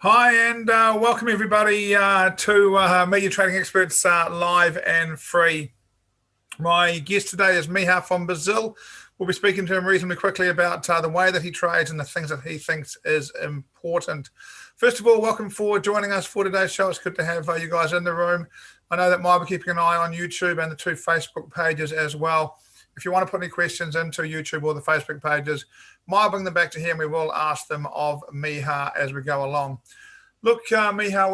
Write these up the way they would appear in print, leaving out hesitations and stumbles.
Hi, and welcome everybody to Meet Your Trading Experts live and free. My guest today is Miha from Brazil. We'll be speaking to him reasonably quickly about the way that he trades and the things that he thinks is important. First of all, welcome for joining us for today's show. It's good to have you guys in the room. I know that Maya will be keeping an eye on YouTube and the two Facebook pages as well. If you want to put any questions into YouTube or the Facebook pages, Maya will bring them back to him. We will ask them of Miha as we go along. Look, Miha,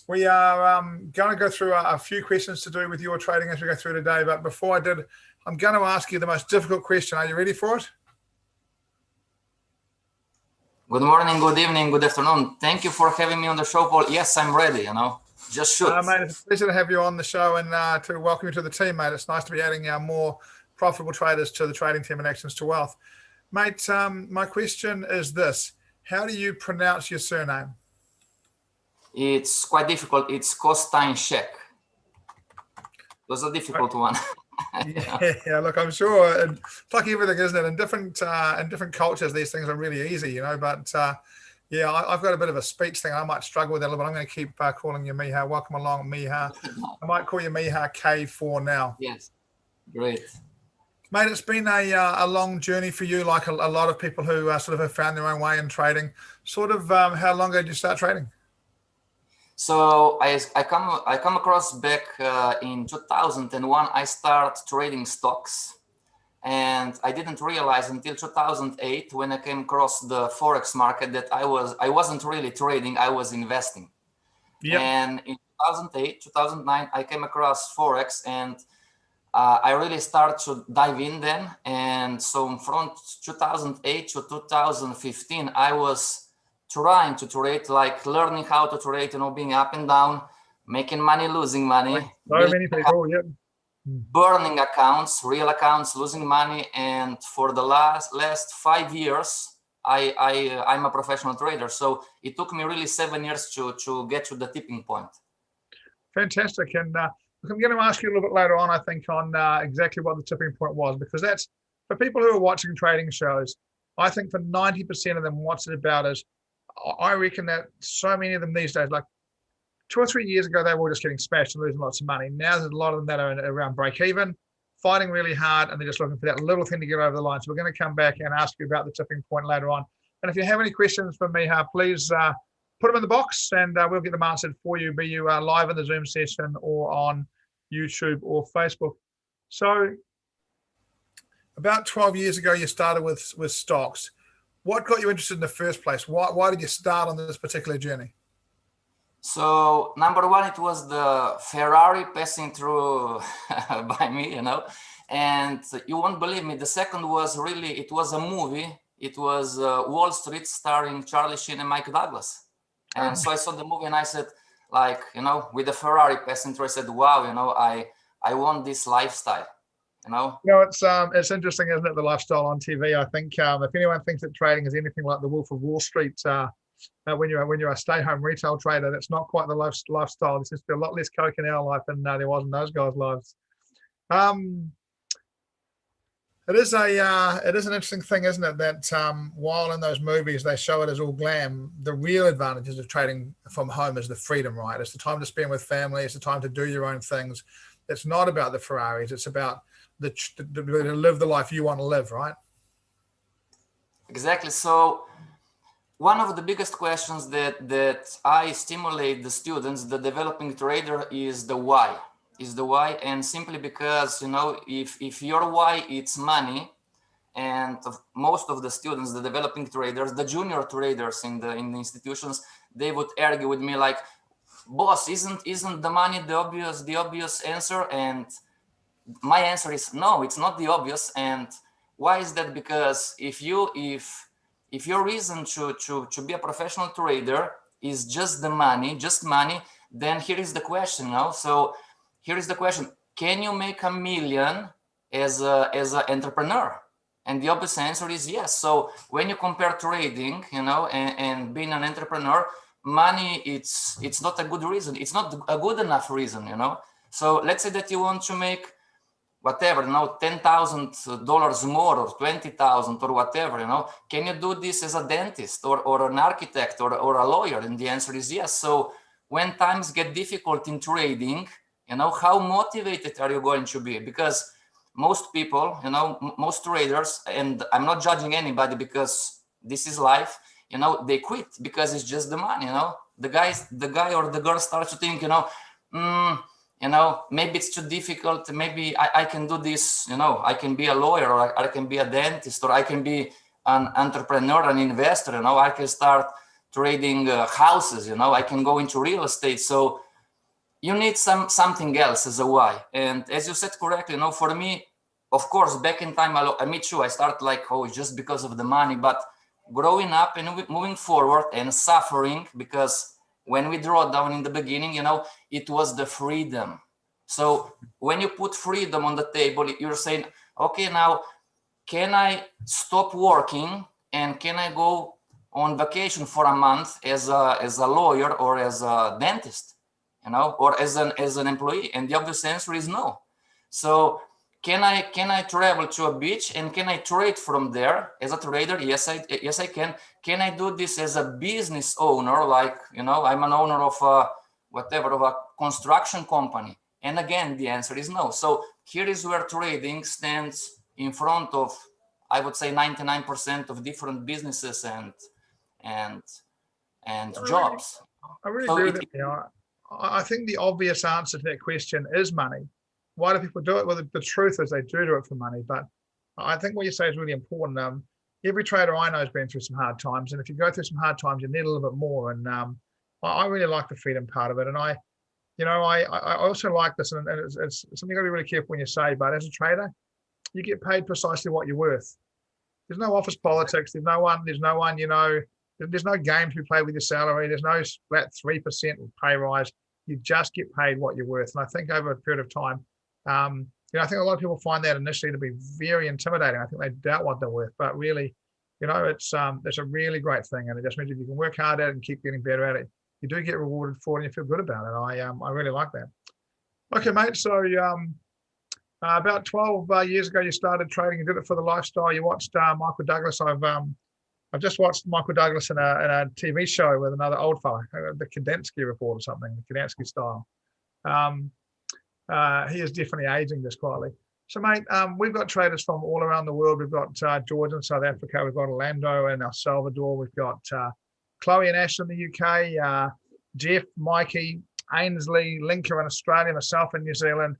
we are going to go through a few questions to do with your trading as we go through today. But before I did, I'm going to ask you the most difficult question. Are you ready for it? Good morning, good evening, good afternoon. Thank you for having me on the show, Paul. Yes, I'm ready, just shoot. Mate, it's a pleasure to have you on the show and to welcome you to the team, mate. It's nice to be adding more profitable traders to the trading team and Actions to Wealth. Mate, my question is this. How do you pronounce your surname? It's quite difficult. It's Kostainchek. It was a difficult one. Yeah, look, I'm sure. And it's like everything, isn't it? In different cultures, these things are really easy, But yeah, I've got a bit of a speech thing. I might struggle with that a little bit. I'm going to keep calling you Miha. Welcome along, Miha. I might call you Miha K for now. Yes, great. Mate, it's been a long journey for you, like a lot of people who sort of have found their own way in trading. Sort of, how long ago did you start trading? So I come across back in 2001. I started trading stocks, and I didn't realize until 2008 when I came across the forex market that I wasn't really trading. I was investing. Yep. And in 2008, 2009, I came across forex, and I really started to dive in then. And so from 2008 to 2015, I was trying to trade, like learning how to trade, being up and down, making money, losing money. Like so many people, yep. Burning accounts, real accounts, losing money. And for the last 5 years, I'm a professional trader. So it took me really 7 years to get to the tipping point. Fantastic. And I'm going to ask you a little bit later on, I think, on exactly what the tipping point was, because that's for people who are watching trading shows. I think for 90% of them, what's it about is I reckon that so many of them these days, like 2 or 3 years ago, they were just getting smashed and losing lots of money. Now there's a lot of them that are around break even, fighting really hard, and they're just looking for that little thing to get over the line. So we're going to come back and ask you about the tipping point later on. And if you have any questions for me, please put them in the box and we'll get them answered for you, be you live in the Zoom session or on YouTube or Facebook. So about 12 years ago, you started with stocks. What got you interested in the first place? Why did you start on this particular journey? So number one, it was the Ferrari passing through by me, and you won't believe me. The second was it was a movie. It was Wall Street starring Charlie Sheen and Mike Douglas. And so I saw the movie and I said, with the Ferrari passing through, I said, wow, I want this lifestyle. It's interesting, isn't it? The lifestyle on TV. I think if anyone thinks that trading is anything like the Wolf of Wall Street, when you're a stay-home retail trader, that's not quite the lifestyle. There's just a lot less coke in our life than there was in those guys' lives. It is an interesting thing, isn't it? That while in those movies they show it as all glam, the real advantages of trading from home is the freedom, right? It's the time to spend with family. It's the time to do your own things. It's not about the Ferraris. It's about to live the life you want to live, right? Exactly. So one of the biggest questions that I stimulate the students, the developing trader, is the why. And simply because, if your why it's money, and most of the students, the developing traders, the junior traders in the institutions, they would argue with me like, boss, isn't the money the obvious answer? And my answer is no, it's not the obvious. And why is that? Because if your reason to be a professional trader is just money, then here is the question. So here is the question: can you make $1 million as an entrepreneur? And the obvious answer is yes. So when you compare trading, and being an entrepreneur, money, it's not a good reason. It's not a good enough reason, So let's say that you want to make whatever, you know, $10,000 more or 20,000 or whatever, you know, can you do this as a dentist or an architect or a lawyer? And the answer is yes. So when times get difficult in trading, you know, how motivated are you going to be? Because most people, you know, most traders, and I'm not judging anybody because this is life, you know, they quit because it's just the money, you know. The guy or the girl starts to think, you know, you know, maybe it's too difficult. Maybe I can do this, you know, I can be a lawyer or I can be a dentist or I can be an entrepreneur, an investor, you know, I can start trading houses, you know, I can go into real estate. So you need something else as a why. And as you said correctly, you know, for me, of course, back in time, me too, I started like, oh, just because of the money, but growing up and moving forward and suffering, because when we draw down in the beginning, you know, it was the freedom. So when you put freedom on the table, you're saying, okay, now can I stop working and can I go on vacation for a month as a lawyer or as a dentist, you know, or as an employee? And the obvious answer is no. So can I travel to a beach and can I trade from there as a trader? Yes, I can. Can I do this as a business owner? Like, you know, I'm an owner of a construction company. And again, the answer is no. So here is where trading stands in front of, I would say, 99% of different businesses and jobs. I really So agree with it. You know, I think the obvious answer to that question is money. Why do people do it? Well, the truth is they do it for money. But I think what you say is really important. Every trader I know has been through some hard times, and if you go through some hard times, you need a little bit more. And I really like the freedom part of it. And I also like this, and it's something you got to be really careful when you say. But as a trader, you get paid precisely what you're worth. There's no office politics. There's no one. You know. There's no games we play with your salary. There's no flat 3% pay rise. You just get paid what you're worth. And I think over a period of time, you know, I think a lot of people find that initially to be very intimidating. I think they doubt what they're worth, but really, you know, it's a really great thing. And it just means if you can work hard at it and keep getting better at it, you do get rewarded for it and you feel good about it. I really like that. Okay, mate. So about 12 years ago, you started trading. You did it for the lifestyle. You watched Michael Douglas. I've just watched Michael Douglas in a TV show with another old fella, the Kandinsky Report or something, the Kandinsky style. He is definitely aging just quietly. So, mate, we've got traders from all around the world. We've got George in South Africa. We've got Orlando in El Salvador. We've got Chloe and Ash in the UK, Jeff, Mikey, Ainsley, Linker in Australia, myself in New Zealand,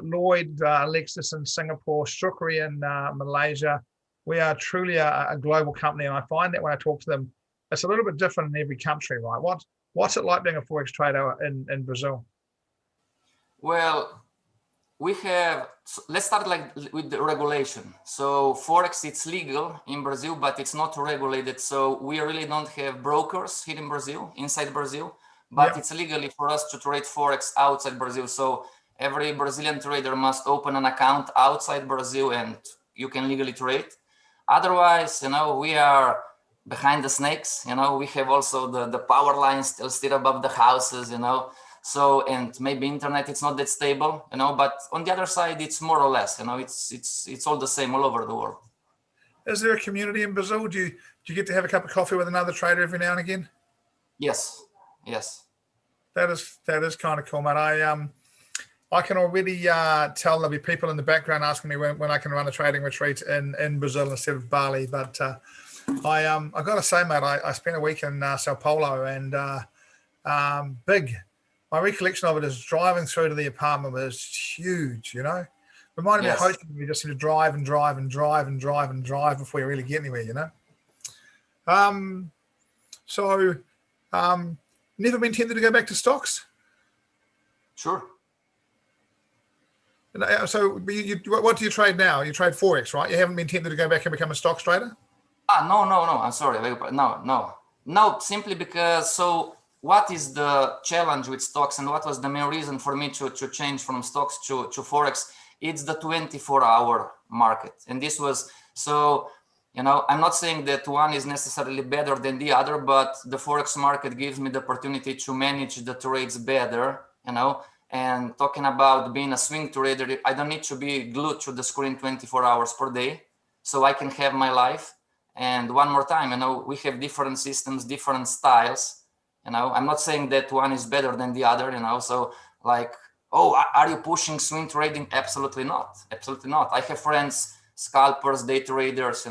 Lloyd, Alexis in Singapore, Shukri in Malaysia. We are truly a global company, and I find that when I talk to them, it's a little bit different in every country, right? What's it like being a Forex trader in Brazil? Well, let's start like with the regulation. So Forex, it's legal in Brazil, but it's not regulated. So we really don't have brokers here in Brazil, inside Brazil, but it's legally for us to trade Forex outside Brazil. So every Brazilian trader must open an account outside Brazil and you can legally trade. Otherwise, you know, we are behind the snakes, you know, we have also the power lines still above the houses, you know. So, and maybe internet, it's not that stable, you know, but on the other side, it's more or less, you know, it's all the same all over the world. Is there a community in Brazil? Do you get to have a cup of coffee with another trader every now and again? Yes. That is kind of cool, man. I can already tell there'll be people in the background asking me when I can run a trading retreat in Brazil instead of Bali. But I got to say, mate, I spent a week in Sao Paulo and big. My recollection of it is driving through to the apartment was huge, you know. Reminded me of hosting. We just had to drive and drive and drive and drive and drive before you really get anywhere, you know. So never been tempted to go back to stocks? Sure. So what do you trade now? You trade Forex, right? You haven't been tempted to go back and become a stocks trader? No. I'm sorry. No, simply because, so what is the challenge with stocks and what was the main reason for me to change from stocks to Forex? It's the 24-hour market. And this was, so, you know, I'm not saying that one is necessarily better than the other, but the Forex market gives me the opportunity to manage the trades better, you know, And talking about being a swing trader, I don't need to be glued to the screen 24 hours per day, so I can have my life. And one more time, we have different systems, different styles. I'm not saying that one is better than the other, so like, oh, are you pushing swing trading? Absolutely not. Absolutely not. I have friends, scalpers, day traders,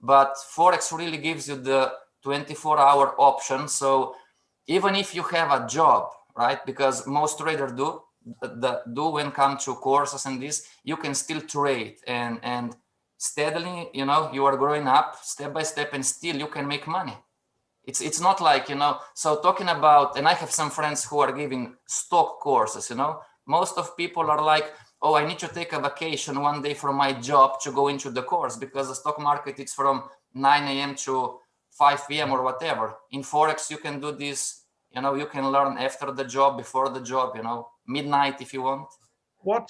but Forex really gives you the 24-hour option. So even if you have a job, right? Because most traders do when come to courses and this, you can still trade and steadily, you are growing up step by step, and still you can make money. It's not like, so talking about, and I have some friends who are giving stock courses, most of people are like, oh, I need to take a vacation one day from my job to go into the course, because the stock market is from 9 a.m. to 5 p.m. or whatever. In Forex, you can do this, you can learn after the job, before the job, midnight if you want. What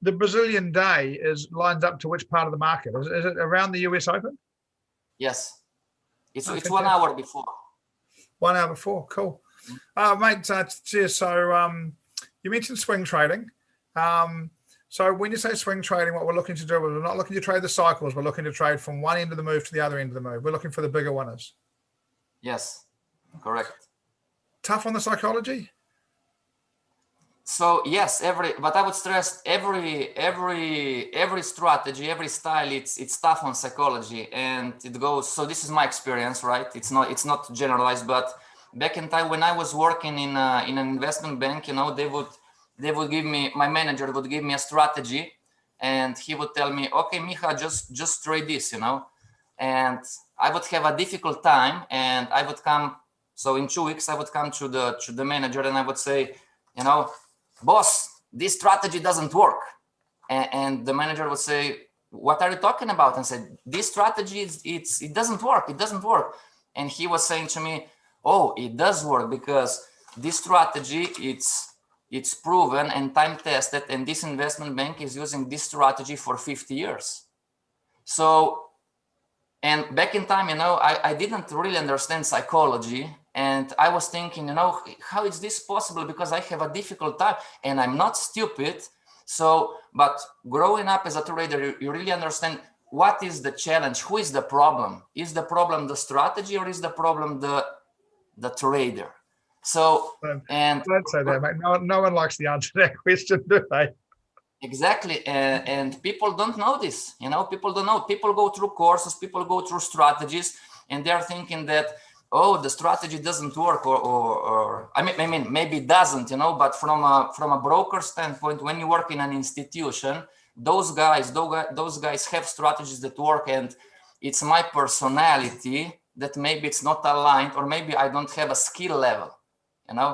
the Brazilian day lines up to which part of the market? Is it around the US Open? Yes. It's 1 fantastic. hour before. 1 hour before, cool. Mate, cheers. So you mentioned swing trading. So when you say swing trading, what we're looking to do is we're not looking to trade the cycles. We're looking to trade from one end of the move to the other end of the move. We're looking for the bigger winners. Yes, correct. Tough on the psychology? So yes, but I would stress every strategy, every style, it's tough on psychology, and it goes. So this is my experience, right? It's not generalized, but back in time when I was working in an investment bank, they would give me, my manager would give me a strategy, and he would tell me, okay, Micha, just trade this, and I would have a difficult time, and I would come. So in 2 weeks, I would come to the manager, and I would say, boss, this strategy doesn't work. And the manager would say, what are you talking about? And said, this strategy, it doesn't work. It doesn't work. And he was saying to me, oh, it does work, because this strategy, it's proven and time tested. And this investment bank is using this strategy for 50 years. So, and back in time, I didn't really understand psychology. And I was thinking, how is this possible? Because I have a difficult time and I'm not stupid. So, but growing up as a trader, you really understand what is the challenge, who is the problem? Is the problem the strategy, or is the problem the trader? So, and don't say that, mate. No one likes the answer to that question, do they? Exactly. And people don't know this, people don't know. People go through courses, people go through strategies, and they're thinking that, oh, the strategy doesn't work, or I mean, maybe it doesn't, but from a broker standpoint, when you work in an institution, those guys have strategies that work, and it's my personality that maybe it's not aligned, or maybe I don't have a skill level,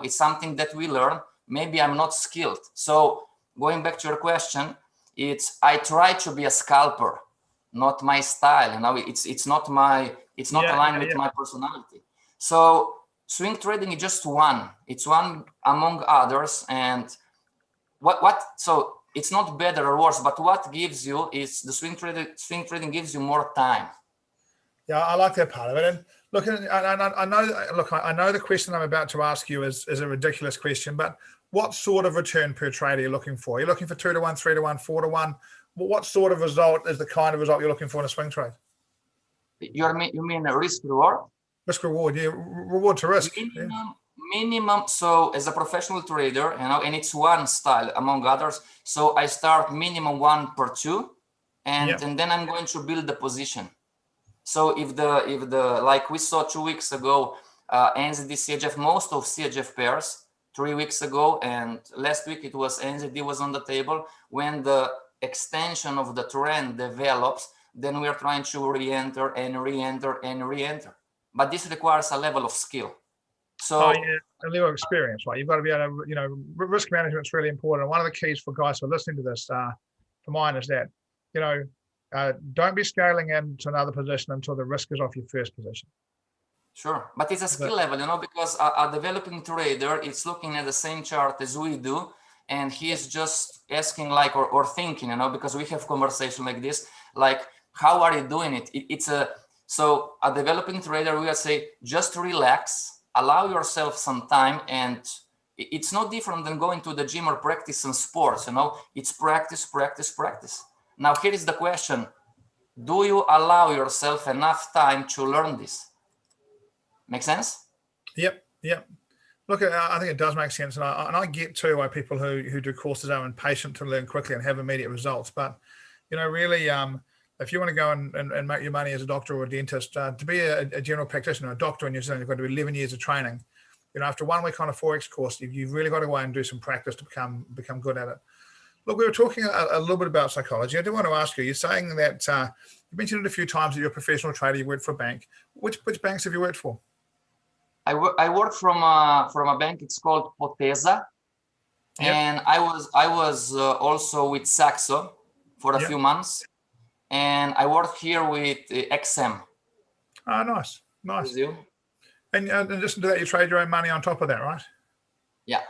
it's something that we learn. Maybe I'm not skilled. So going back to your question, I try to be a scalper, not my style. It's not aligned with my personality. So swing trading is just one. It's one among others. And so it's not better or worse, but what gives you is the swing trading gives you more time. Yeah, I like that part of it. And look, I know the question I'm about to ask you is a ridiculous question, but what sort of return per trade are you looking for? Are you looking for 2 to 1, 3 to 1, 4 to 1? What sort of result is the kind of result you're looking for in a swing trade? You mean a risk reward? Risk reward, yeah, reward to risk. Minimum. So as a professional trader, and it's one style among others. So I start minimum 1 per 2, and then I'm going to build the position. So if the like we saw 2 weeks ago, NZD CHF, most of CHF pairs, 3 weeks ago, and last week it was NZD was on the table. When the extension of the trend develops, then we are trying to re-enter and re-enter and re-enter. But this requires a level of skill. So a level of experience, right? You've got to be able to, risk management is really important. And one of the keys for guys who are listening to this, for mine, is that, don't be scaling into another position until the risk is off your first position. Sure, but it's a skill level, because a developing trader is looking at the same chart as we do, and he is just asking or thinking, because we have conversation like this, like, how are you doing it? So a developing trader, we would say, just relax, allow yourself some time, and It's no different than going to the gym or practice some sports, you know, it's practice, practice, practice. Now, here is the question. Do you allow yourself enough time to learn this? Make sense? Yep. Yep. Look, I think it does make sense, and I get too why people who do courses are impatient to learn quickly and have immediate results. But you know, really, if you want to go and make your money as a doctor or a dentist, to be a general practitioner, a doctor in New Zealand, you've got to do 11 years of training. You know, after 1 week on a Forex course, you've really got to go and do some practice to become good at it. Look, we were talking a little bit about psychology. I do want to ask you. You're saying that you mentioned it a few times that you're a professional trader. You worked for a bank. Which banks have you worked for? I work from a bank. It's called Poteza, and I was also with Saxo for a few months, and I worked here with XM. Oh, nice. And just to that, you trade your own money on top of that, right? Yeah.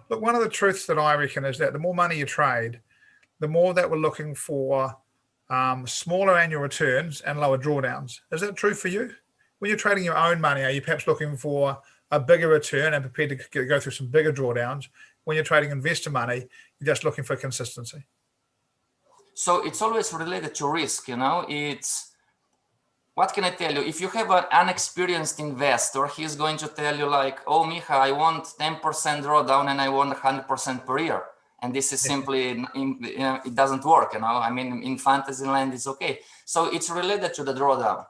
Look, one of the truths that I reckon is that the more money you trade, the more that we're looking for smaller annual returns and lower drawdowns. Is that true for you? When you're trading your own money, are you perhaps looking for a bigger return and prepared to go through some bigger drawdowns? When you're trading investor money, you're just looking for consistency. So it's always related to risk, you know. It's, what can I tell you? If you have an unexperienced investor, he's going to tell you like, oh, Micha, I want 10% drawdown and I want 100% per year. And this is simply, it doesn't work, you know. I mean, in fantasy land, it's okay. So it's related to the drawdown.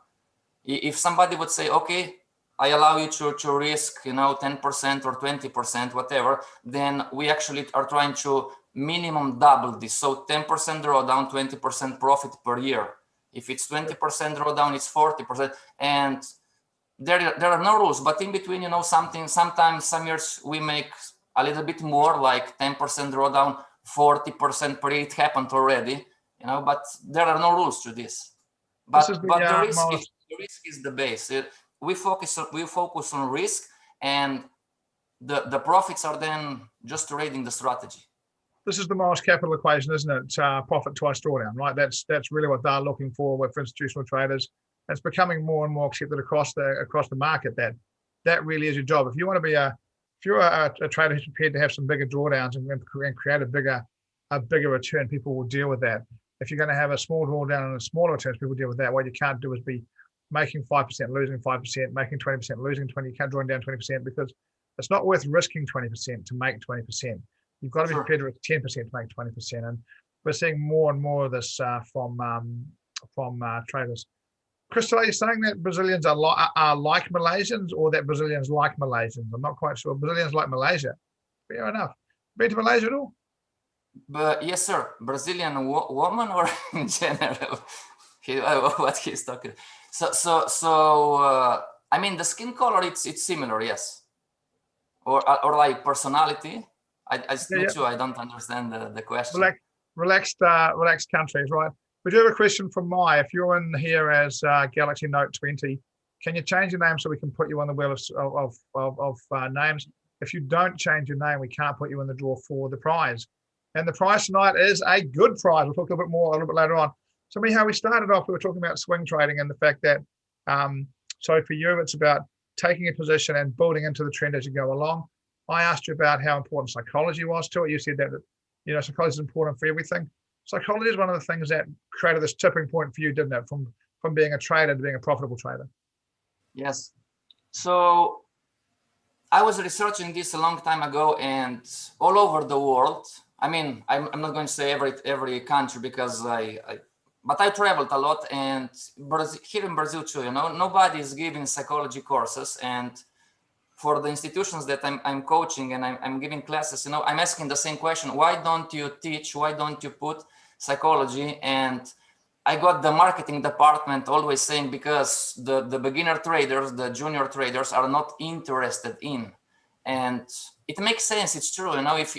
If somebody would say, okay, I allow you to risk, you know, 10% or 20%, whatever, then we actually are trying to minimum double this. So 10% drawdown, 20% profit per year. If it's 20% drawdown, it's 40%. And there are no rules, but in between, you know, sometimes some years we make a little bit more, like 10% drawdown, 40% per year. It happened already, you know, but there are no rules to this. But the risk is the base. We focus on risk, and the profits are then just trading the strategy. This is the most capital equation, isn't it? Profit twice drawdown, right? That's really what they're looking for with institutional traders. It's becoming more and more accepted across the market that really is your job. If you want to be if you're a trader who's prepared to have some bigger drawdowns and create a bigger return, people will deal with that. If you're going to have a small drawdown and a smaller returns, people deal with that. What you can't do is be making 5%, losing 5%, making 20%, losing 20%. You can't draw down 20% because it's not worth risking 20% to make 20%. You've got to be prepared to risk 10% to make 20%. And we're seeing more and more of this from traders. Crystal, are you saying that Brazilians are like Malaysians, or that Brazilians like Malaysians? I'm not quite sure. Brazilians like Malaysia. Fair enough. Been to Malaysia at all? But yes, sir. Brazilian woman, or in general? What he's talking. So I mean, the skin color, it's similar, yes. Or like personality. Me too. I don't understand the question. Relaxed countries, right? We do have a question from Mai. If you're in here as Galaxy Note 20, can you change your name so we can put you on the wheel of names? If you don't change your name, we can't put you in the draw for the prize. And the prize tonight is a good prize. We'll talk a little bit later on. So, Miha, we started off, we were talking about swing trading and the fact that, so for you, it's about taking a position and building into the trend as you go along. I asked you about how important psychology was to it. You said that, you know, psychology is important for everything. Psychology is one of the things that created this tipping point for you, didn't it? From being a trader to being a profitable trader. Yes. So I was researching this a long time ago, and all over the world. I mean, I'm not going to say every country because but I traveled a lot, and here in Brazil too, you know, nobody is giving psychology courses. And for the institutions that I'm coaching and I'm giving classes, you know, I'm asking the same question: why don't you teach? Why don't you put psychology? And I got the marketing department always saying because the beginner traders, the junior traders are not interested in. And it makes sense. It's true. You know, if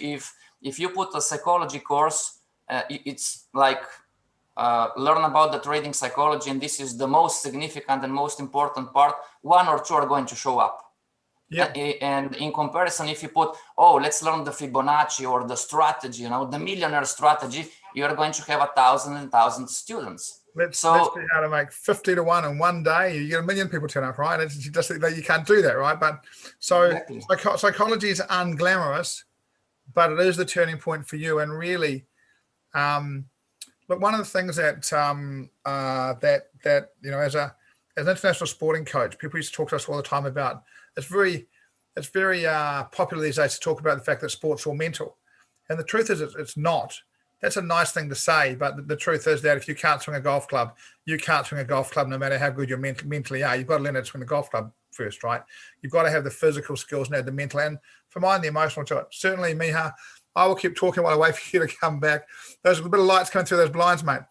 you put a psychology course, it's like learn about the trading psychology, and this is the most significant and most important part. One or two are going to show up. Yeah. And in comparison, if you put, oh, let's learn the Fibonacci or the strategy, the millionaire strategy, you're going to have 1,000 students. Let's be able to make 50 to 1 in one day. You get 1 million people turn up, right? It's just that you can't do that, right? But so exactly. Psychology is unglamorous, but it is the turning point for you. And really, look, one of the things that as an international sporting coach, people used to talk to us all the time about. It's very popular these days to talk about the fact that sport's all mental, and the truth is it's not. That's a nice thing to say, but the truth is that if you can't swing a golf club, you can't swing a golf club no matter how good you mentally are. You've got to learn how to swing the golf club first, right? You've got to have the physical skills and the mental, and for mine, the emotional to it. Certainly, Miha, I will keep talking while I wait for you to come back. There's a bit of lights coming through those blinds, mate.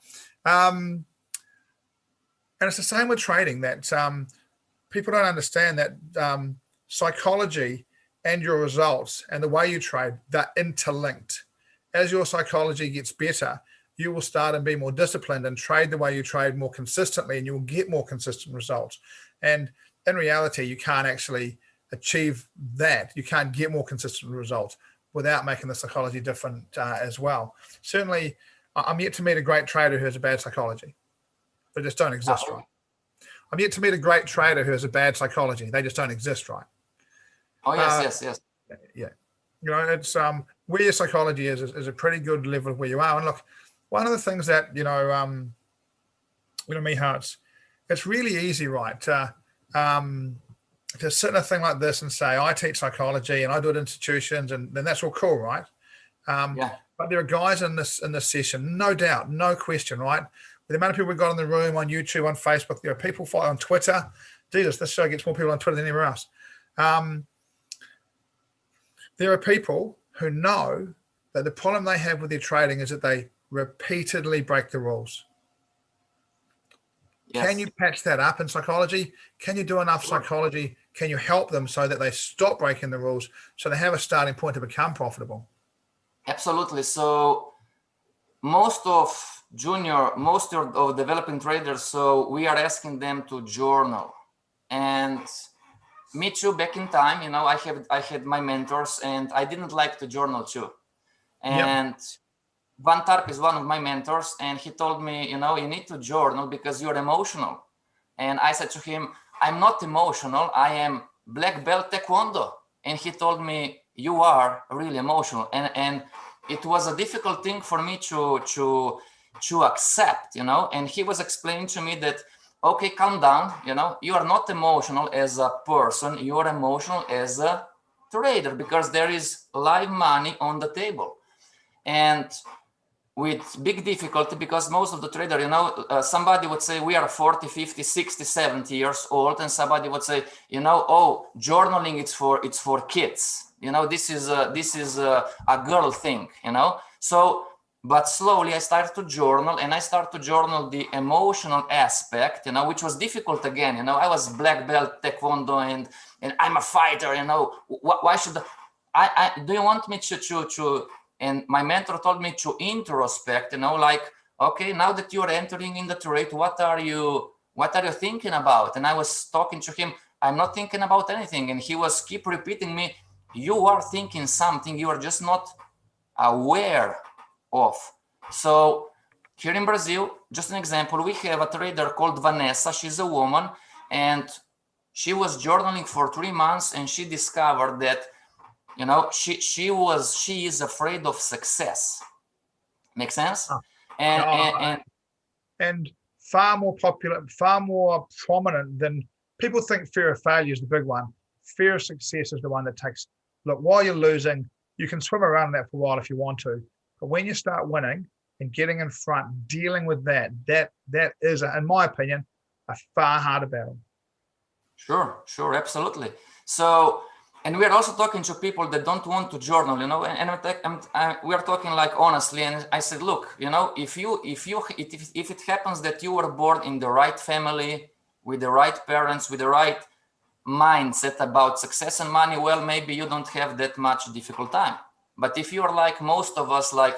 And it's the same with trading, that people don't understand that psychology and your results and the way you trade, they're interlinked. As your psychology gets better, you will start and be more disciplined and trade the way you trade more consistently, and you will get more consistent results. And in reality, you can't actually achieve that. You can't get more consistent results without making the psychology different as well. Certainly, I'm yet to meet a great trader who has a bad psychology. They just don't exist, right? I'm yet to meet a great trader who has a bad psychology. They just don't exist, right? Oh, yes. Yeah. It's where your psychology is a pretty good level of where you are. And look, one of the things that, Miha, it's really easy, right, to sit in a thing like this and say, I teach psychology and I do it in institutions, and then that's all cool, right? But there are guys in this session, no doubt, no question, right? With the amount of people we've got in the room, on YouTube, on Facebook, there are people on Twitter. Jesus, this show gets more people on Twitter than anywhere else. There are people who know that the problem they have with their trading is that they repeatedly break the rules. Yes. Can you patch that up in psychology? Can you do enough psychology? Can you help them so that they stop breaking the rules, so they have a starting point to become profitable? Absolutely. So most of developing traders, so we are asking them to journal. And me too, back in time, I had my mentors, and I didn't like to journal too. And Van Tarp is one of my mentors, and he told me, you need to journal because you're emotional. And I said to him, I'm not emotional. I am black belt taekwondo. And he told me, you are really emotional. And it was a difficult thing for me to accept, and he was explaining to me that, okay, calm down, you are not emotional as a person, you are emotional as a trader, because there is live money on the table. And with big difficulty, because most of the trader, somebody would say we are 40, 50, 60, 70 years old, and somebody would say, oh, journaling, it's for kids. This is a girl thing, So, but slowly I started to journal, and I started to journal the emotional aspect, which was difficult again. I was black belt taekwondo, and I'm a fighter. Why should I do you want me to? And my mentor told me to introspect. Like, okay, now that you're entering in the trade, what are you thinking about? And I was talking to him. I'm not thinking about anything, and he was keep repeating me. You are thinking something, you are just not aware of. So here in Brazil, just an example, we have a trader called Vanessa. She's a woman, and she was journaling for 3 months, and she discovered that, she is afraid of success. Make sense? And far more popular, far more prominent than people think. Fear of failure is the big one. Fear of success is the one that takes. Look, while you're losing, you can swim around that for a while if you want to. But when you start winning and getting in front, dealing with that is, in my opinion, a far harder battle. Sure, absolutely. So, and we're also talking to people that don't want to journal, and we're talking like honestly. And I said, look, if it happens that you were born in the right family, with the right parents, with the right mindset about success and money, well, maybe you don't have that much difficult time. But if you're like most of us, like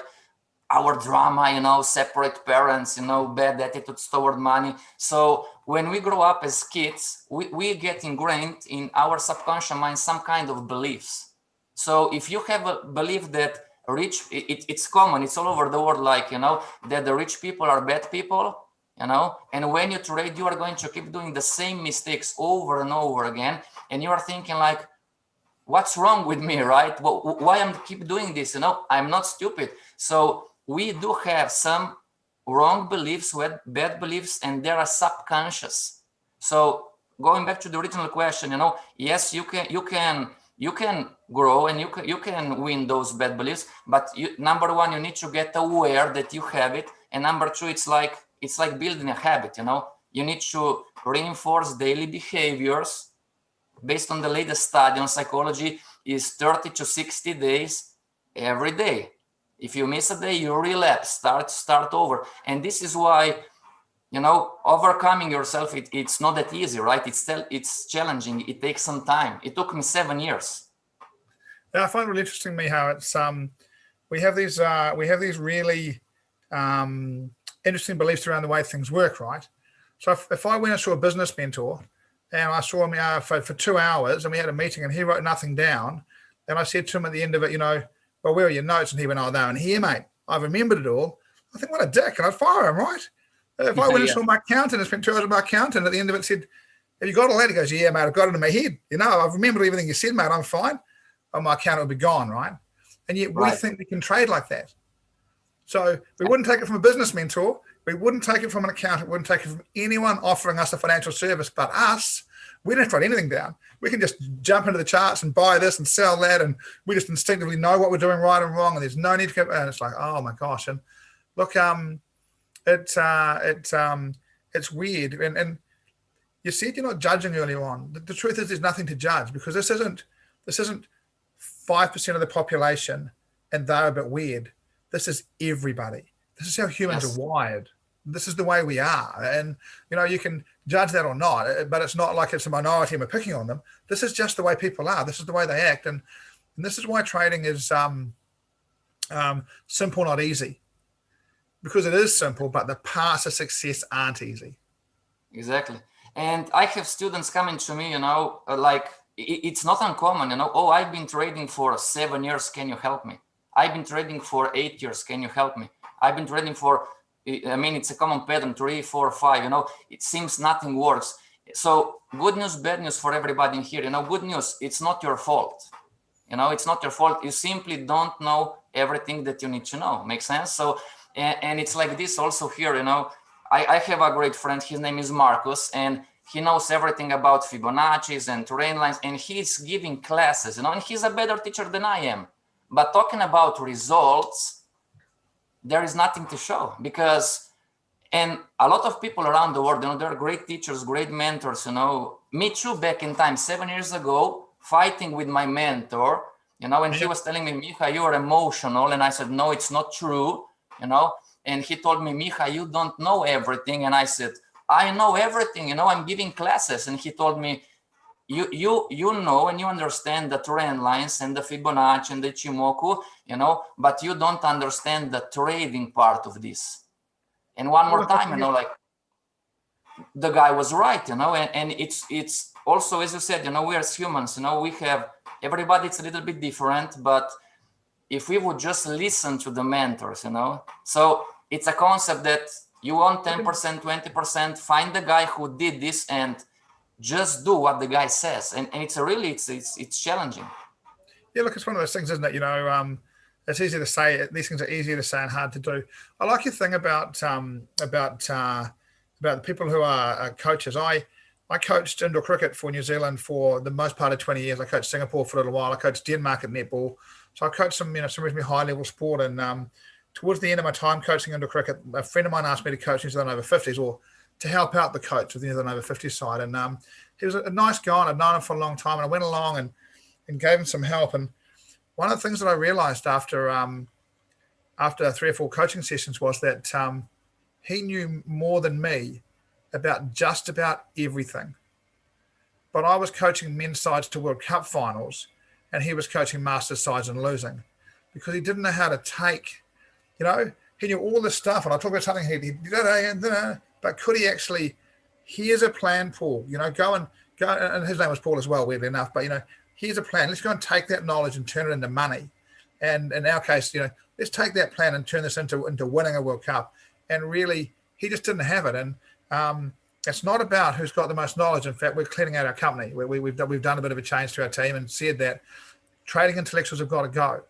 our drama, you know, separate parents, you know, bad attitudes toward money. So when we grow up as kids, we get ingrained in our subconscious mind some kind of beliefs. So if you have a belief that it's common, it's all over the world, like, you know, that the rich people are bad people, you know, and when you trade, you are going to keep doing the same mistakes over and over again. And you are thinking like, what's wrong with me, right? Why I'm keep doing this? You know, I'm not stupid. So we do have some wrong beliefs, bad beliefs, and they are subconscious. So going back to the original question, you know, yes, you can grow and you can win those bad beliefs, but number one, you need to get aware that you have it, and number two, it's like building a habit. You know, you need to reinforce daily behaviors based on the latest study on psychology is 30 to 60 days every day. If you miss a day, you relapse, start over. And this is why, you know, overcoming yourself, it's not that easy, right? It's challenging. It takes some time. It took me 7 years. Yeah, I find it really interesting, me, how it's we have these really interesting beliefs around the way things work, right? So if I went and saw a business mentor and I saw him for 2 hours and we had a meeting and he wrote nothing down, and I said to him at the end of it, you know, well, where are your notes? And he went, oh, they're in here, mate. I've remembered it all. I think, what a dick, and I'd fire him, right? If I went and saw my accountant and spent 2 hours with my accountant, at the end of it said, have you got all that? He goes, yeah, mate, I've got it in my head. You know, I've remembered everything you said, mate. I'm fine. And my accountant will be gone, right? And yet we think we can trade like that. So we wouldn't take it from a business mentor. We wouldn't take it from an accountant. We wouldn't take it from anyone offering us a financial service but us. We don't have to write anything down. We can just jump into the charts and buy this and sell that, and we just instinctively know what we're doing right and wrong, and there's no need to go. And it's like, oh my gosh! And look, it's weird. And you said you're not judging earlier on. The truth is, there's nothing to judge, because this isn't 5% of the population, and they're a bit weird. This is everybody. This is how humans are wired. This is the way we are. And, you know, you can judge that or not, but it's not like it's a minority and we're picking on them. This is just the way people are. This is the way they act. And this is why trading is simple, not easy. Because it is simple, but the paths to success aren't easy. Exactly. And I have students coming to me, you know, like, it's not uncommon, you know, oh, I've been trading for 7 years. Can you help me? I've been trading for 8 years. Can you help me? I've been trading for, I mean, it's a common pattern, 3, 4, 5, you know, it seems nothing works. So good news, bad news for everybody in here. You know, good news, it's not your fault. You know, it's not your fault. You simply don't know everything that you need to know. Make sense? So, and it's like this also here, you know, I have a great friend, his name is Marcus, and he knows everything about Fibonacci's and terrain lines, and he's giving classes, you know, and he's a better teacher than I am. But talking about results, there is nothing to show, because, and a lot of people around the world, you know, they're great teachers, great mentors, you know, me too, back in time, 7 years ago, fighting with my mentor, you know, and he was telling me, Miha, you are emotional. And I said, no, it's not true, you know, and he told me, Miha, you don't know everything. And I said, I know everything, you know, I'm giving classes. And he told me, you know, and you understand the trend lines and the Fibonacci and the Ichimoku, you know, but you don't understand the trading part of this. And one more time, you know, like, the guy was right, you know, and it's also, as you said, you know, we as humans, you know, we have, everybody's a little bit different, but if we would just listen to the mentors, you know, so it's a concept that you want 10%, 20%, find the guy who did this and just do what the guy says. And it's a really, it's challenging. Yeah, look, it's one of those things, isn't it? You know, it's easy to say. These things are easier to say and hard to do. I like your thing about the people who are coaches. I coached indoor cricket for New Zealand for the most part of 20 years. I coached Singapore for a little while. I coached Denmark at netball. So I coached some reasonably high level sport. And towards the end of my time coaching indoor cricket, a friend of mine asked me to coach New Zealand over 50s, or to help out the coach with the New Zealand over 50s side. And he was a nice guy, and I'd known him for a long time. And I went along and gave him some help. And one of the things that I realized after 3 or 4 coaching sessions was that he knew more than me about just about everything. But I was coaching men's sides to World Cup finals, and he was coaching Masters sides and losing, because he didn't know how to take You know, he knew all this stuff, and I talk about something he did, but could he actually? Here's a plan, Paul. You know, go, and his name was Paul as well, weirdly enough. But you know, here's a plan. Let's go and take that knowledge and turn it into money. And in our case, you know, let's take that plan and turn this into winning a World Cup. And really, he just didn't have it. And it's not about who's got the most knowledge. In fact, we're cleaning out our company. We've done a bit of a change to our team and said that trading intellectuals have got to go.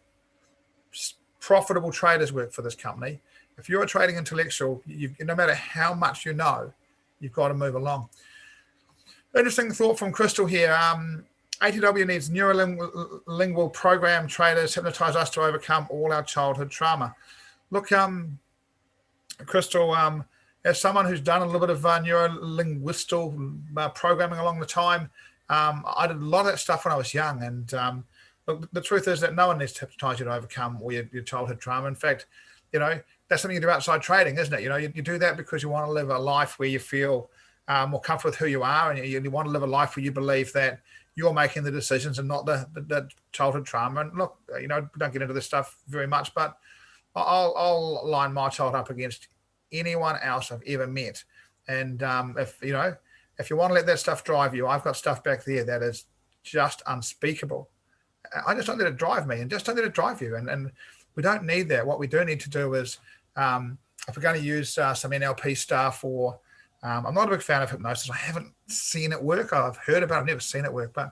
Profitable traders work for this company. If you're a trading intellectual, no matter how much you know, you've got to move along. Interesting thought from Crystal here. ATW needs neurolingual program traders, hypnotize us to overcome all our childhood trauma. Look, Crystal, as someone who's done a little bit of neurolinguistal programming along the time, I did a lot of that stuff when I was young. And look, the truth is that no one needs to hypnotize you to overcome all your childhood trauma. In fact, you know, that's something you do outside trading, isn't it? You know, you do that because you want to live a life where you feel more comfortable with who you are, and you want to live a life where you believe that you're making the decisions and not the childhood trauma. And look, you know, don't get into this stuff very much, but I'll line my child up against anyone else I've ever met. And if you want to let that stuff drive you, I've got stuff back there that is just unspeakable. I just don't let it drive me, and just don't let it drive you. And we don't need that. What we do need to do is, if we're going to use some NLP stuff, or I'm not a big fan of hypnosis. I haven't seen it work. I've heard about it, I've never seen it work, but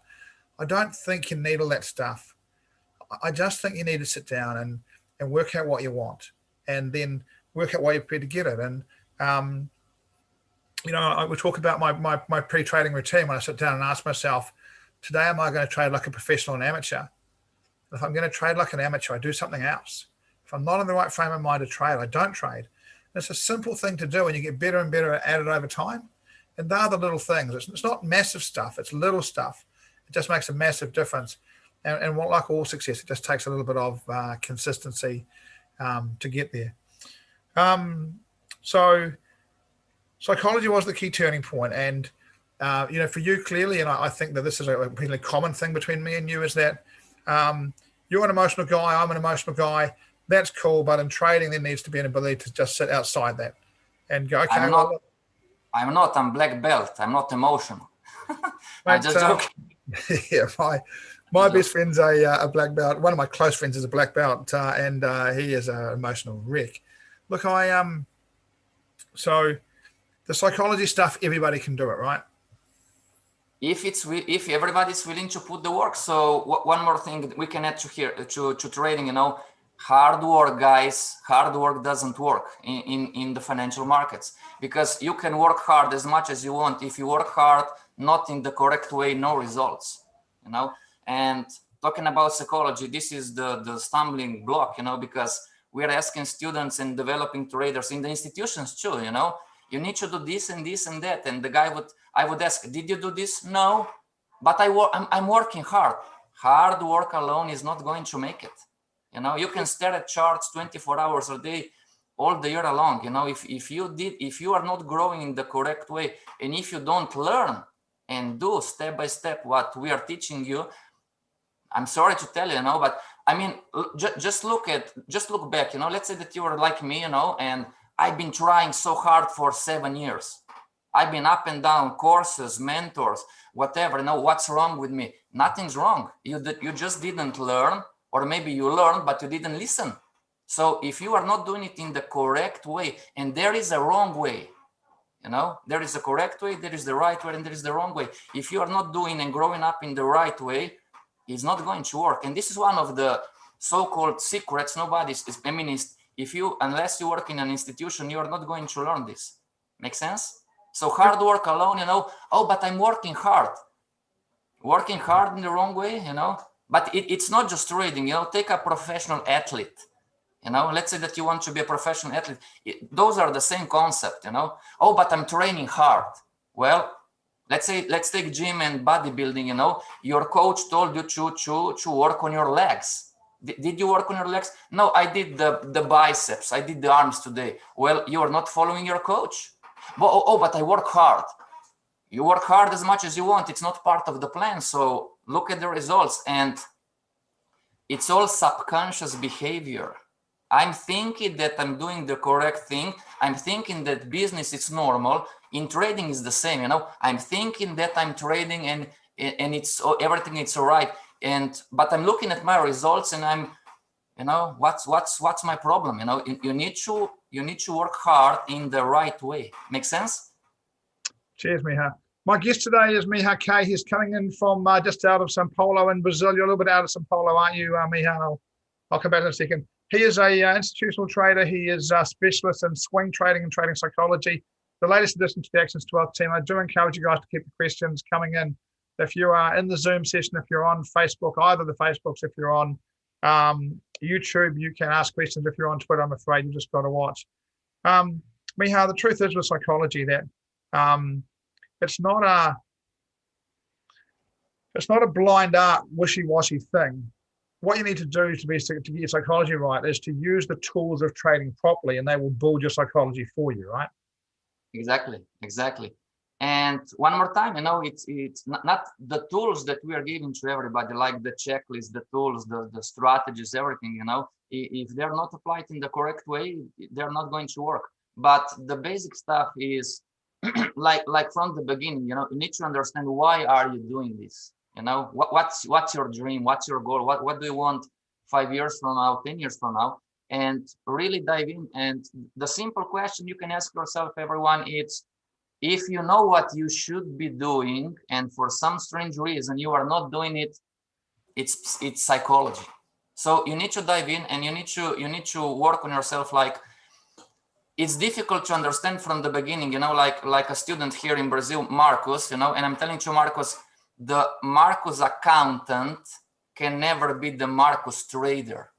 I don't think you need all that stuff. I just think you need to sit down and work out what you want, and then work out why you're prepared to get it. And I would talk about my pre-trading routine when I sit down and ask myself, today, am I going to trade like a professional and amateur? If I'm going to trade like an amateur, I do something else. If I'm not in the right frame of mind to trade, I don't trade. And it's a simple thing to do, and you get better and better at it over time. And they're the little things. It's not massive stuff. It's little stuff. It just makes a massive difference. And like all success, it just takes a little bit of consistency to get there. So psychology was the key turning point. And, for you clearly, and I think that this is a really common thing between me and you, is that you're an emotional guy, I'm an emotional guy. That's cool. But in trading, there needs to be an ability to just sit outside that and go, okay. I'm black belt. I'm not emotional. I'm just joking. Yeah, my best friend's a black belt. One of my close friends is a black belt, and he is an emotional wreck. Look, so the psychology stuff, everybody can do it, right? If everybody's willing to put the work. So one more thing we can add to trading, hard work, guys. Hard work doesn't work in the financial markets, because you can work hard as much as you want. If you work hard not in the correct way, no results. And talking about psychology, this is the stumbling block, because we're asking students and developing traders in the institutions too, you need to do this and this and that. And I would ask, did you do this? No, but I'm working hard. Hard work alone is not going to make it. You can stare at charts 24 hours a day, all the year long. If you are not growing in the correct way, and if you don't learn and do step by step what we are teaching you, I'm sorry to tell you, but I mean, just look back, let's say that you are like me, and I've been trying so hard for 7 years. I've been up and down courses, mentors, whatever. What's wrong with me? Nothing's wrong. You just didn't learn, or maybe you learned, but you didn't listen. So if you are not doing it in the correct way, and there is a wrong way, there is a correct way, there is the right way, and there is the wrong way. If you are not doing and growing up in the right way, it's not going to work. And this is one of the so-called secrets. Unless you work in an institution, you are not going to learn this. Make sense? So hard work alone, but I'm working hard. Working hard in the wrong way, but it's not just trading. Take a professional athlete. Let's say that you want to be a professional athlete. Those are the same concept, but I'm training hard. Well, let's take gym and bodybuilding, your coach told you to work on your legs. Did you work on your legs? No, I did the biceps. I did the arms today. Well, you are not following your coach. But I work hard. You work hard as much as you want. It's not part of the plan. So look at the results. And it's all subconscious behavior. I'm thinking that I'm doing the correct thing. I'm thinking that business is normal. In trading is the same, you know. I'm thinking that I'm trading and it's everything is all right. But I'm looking at my results and I'm, you know, what's my problem? You know, you need to work hard in the right way. Make sense? Cheers, Miha. My guest today is Miha K. He's coming in from just out of Sao Paulo in Brazil. You're a little bit out of Sao Paulo, aren't you, Miha? I'll come back in a second. He is a institutional trader. He is a specialist in swing trading and trading psychology. The latest addition to the Actions 12 team. I do encourage you guys to keep the questions coming in. If you are in the Zoom session, if you're on Facebook, either the Facebooks, if you're on YouTube, you can ask questions. If you're on Twitter, I'm afraid you just got to watch. Miha, the truth is with psychology that it's not a blind art, wishy-washy thing. What you need to do to get your psychology right is to use the tools of trading properly, and they will build your psychology for you, right? Exactly. And one more time, you know, it's not the tools that we are giving to everybody, like the checklist, the tools, the strategies, everything, you know, if they're not applied in the correct way, they're not going to work. But the basic stuff is like from the beginning, you know, you need to understand why are you doing this? You know, what's your dream? What's your goal? What do you want 5 years from now, 10 years from now? And really dive in. And the simple question you can ask yourself, everyone, it's if you know what you should be doing, and for some strange reason you are not doing it, it's psychology. So you need to dive in and you need to work on yourself. Like, it's difficult to understand from the beginning, you know, like a student here in Brazil, Marcus, you know, and I'm telling you, Marcus, the Marcus accountant can never be the Marcus trader.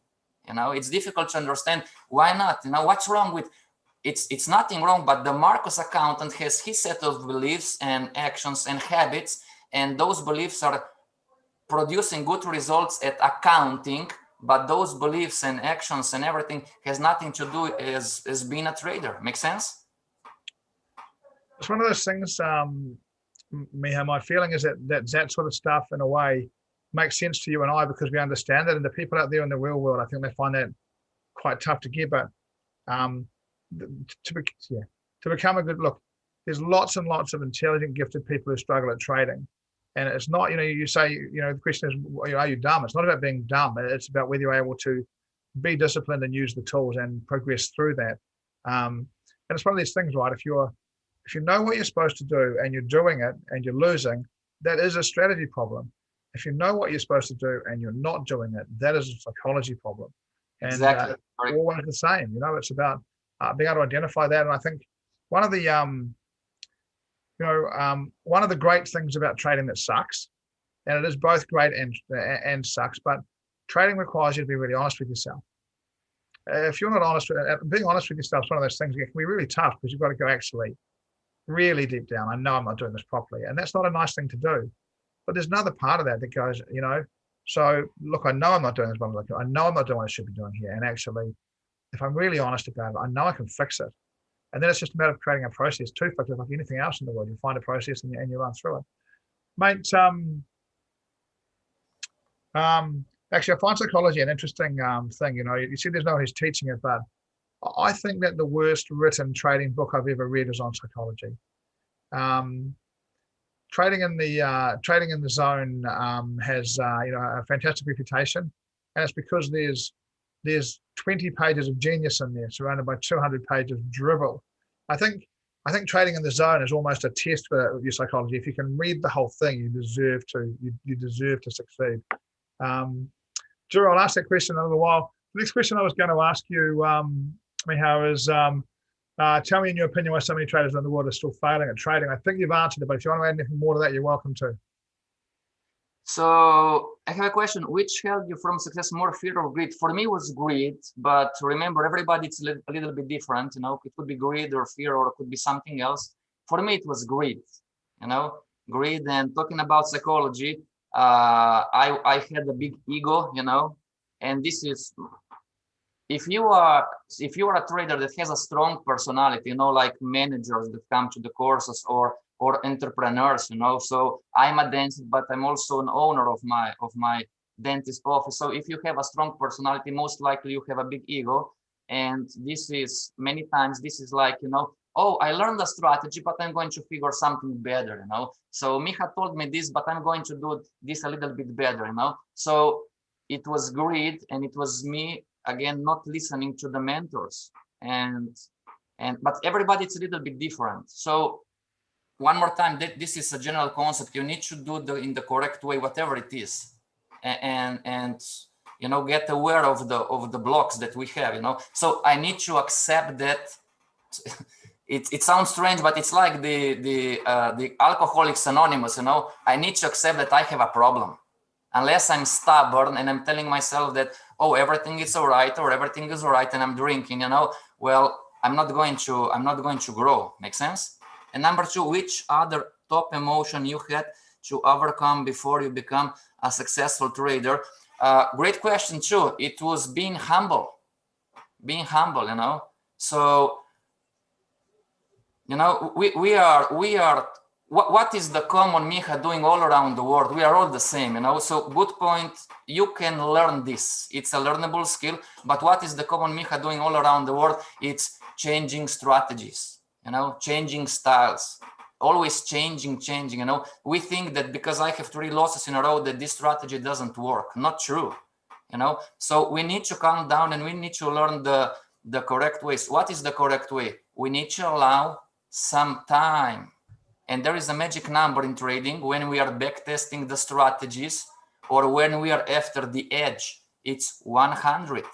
You know, it's difficult to understand. Why not? You know, what's wrong with it's nothing wrong, but the Marcus accountant has his set of beliefs and actions and habits, and those beliefs are producing good results at accounting, but those beliefs and actions and everything has nothing to do as being a trader. Make sense? It's one of those things, Miha, my feeling is that sort of stuff in a way makes sense to you and I because we understand it, and the people out there in the real world, I think they find that quite tough to get. But to become a good look, there's lots and lots of intelligent, gifted people who struggle at trading, and it's not, you know, you say, you know, the question is, are you dumb? It's not about being dumb. It's about whether you're able to be disciplined and use the tools and progress through that. And it's one of these things, right? If you know what you're supposed to do and you're doing it and you're losing, that is a strategy problem. If you know what you're supposed to do and you're not doing it, that is a psychology problem. And exactly. Always the same. You know, it's about being able to identify that. And I think one of the one of the great things about trading that sucks, and it is both great and sucks, but trading requires you to be really honest with yourself. If you're not honest, being honest with yourself is one of those things that can be really tough because you've got to go actually really deep down. I know I'm not doing this properly, and that's not a nice thing to do. But there's another part of that that goes, you know, so look, I know I'm not doing this, but I know I'm not doing what I should be doing here. And actually, if I'm really honest about it, I know I can fix it. And then it's just a matter of creating a process to fix it, like anything else in the world. You find a process and you run through it. Mate, actually, I find psychology an interesting thing. You know, you see there's no one who's teaching it, but I think that the worst written trading book I've ever read is on psychology. Trading in the zone has a fantastic reputation, and it's because there's 20 pages of genius in there, surrounded by 200 pages of dribble. I think trading in the zone is almost a test for your psychology. If you can read the whole thing, you deserve to succeed. Drew, I'll ask that question in a little while. The next question I was going to ask you, Miha, is tell me in your opinion why so many traders in the world are still failing at trading. I think you've answered it, but if you want to add anything more to that, you're welcome to. So I have a question. Which held you from success more, fear or greed? For me, it was greed, but remember, everybody it's a little bit different. You know, it could be greed or fear, or it could be something else. For me, it was greed. You know, greed. And talking about psychology, I had a big ego. You know, and this is if you are a trader that has a strong personality. You know, like managers that come to the courses or entrepreneurs, you know. So I'm a dentist, but I'm also an owner of my dentist office. So if you have a strong personality, most likely you have a big ego. And this is many times, this is like, oh, I learned a strategy, but I'm going to figure something better, So Miha told me this, but I'm going to do this a little bit better, So it was greed, and it was me, again, not listening to the mentors. But everybody, it's a little bit different. So one more time, this is a general concept. You need to do in the correct way, whatever it is. And get aware of the blocks that we have, So I need to accept that. It sounds strange, but it's like the Alcoholics Anonymous, I need to accept that I have a problem. Unless I'm stubborn and I'm telling myself that, oh, everything is all right, or everything is all right, and I'm drinking, well, I'm not going to grow. Make sense? And number two, which other top emotion you had to overcome before you become a successful trader? Great question too. It was being humble. So, we are, what is the common Miha doing all around the world? We are all the same, So good point. You can learn this. It's a learnable skill. But what is the common Miha doing all around the world? It's changing strategies, changing styles, always changing. We think that because I have 3 losses in a row that this strategy doesn't work. Not true, So we need to calm down and we need to learn the correct ways. What is the correct way? We need to allow some time. And there is a magic number in trading when we are backtesting the strategies or when we are after the edge. It's 100.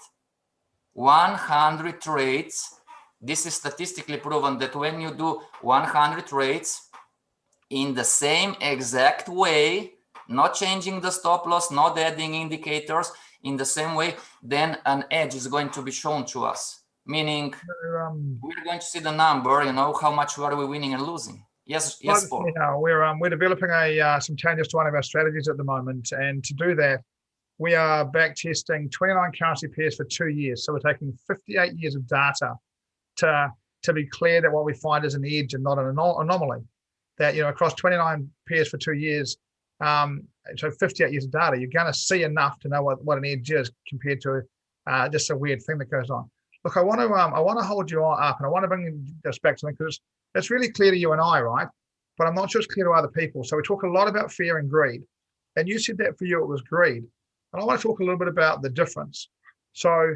100 trades. This is statistically proven that when you do 100 trades in the same exact way, not changing the stop loss, not adding indicators, in the same way, then an edge is going to be shown to us. Meaning, we're going to see the number, how much are we winning and losing. Yes, Paul. We're developing some changes to one of our strategies at the moment, and to do that, we are back testing 29 currency pairs for 2 years. So we're taking 58 years of data to be clear that what we find is an edge and not an anomaly. That across 29 pairs for 2 years, so 58 years of data, you're going to see enough to know what an edge is compared to just a weird thing that goes on. Look, I want to hold you all up, and I want to bring this back to something because it's really clear to you and I, right? But I'm not sure it's clear to other people. So we talk a lot about fear and greed, and you said that for you it was greed. And I want to talk a little bit about the difference. So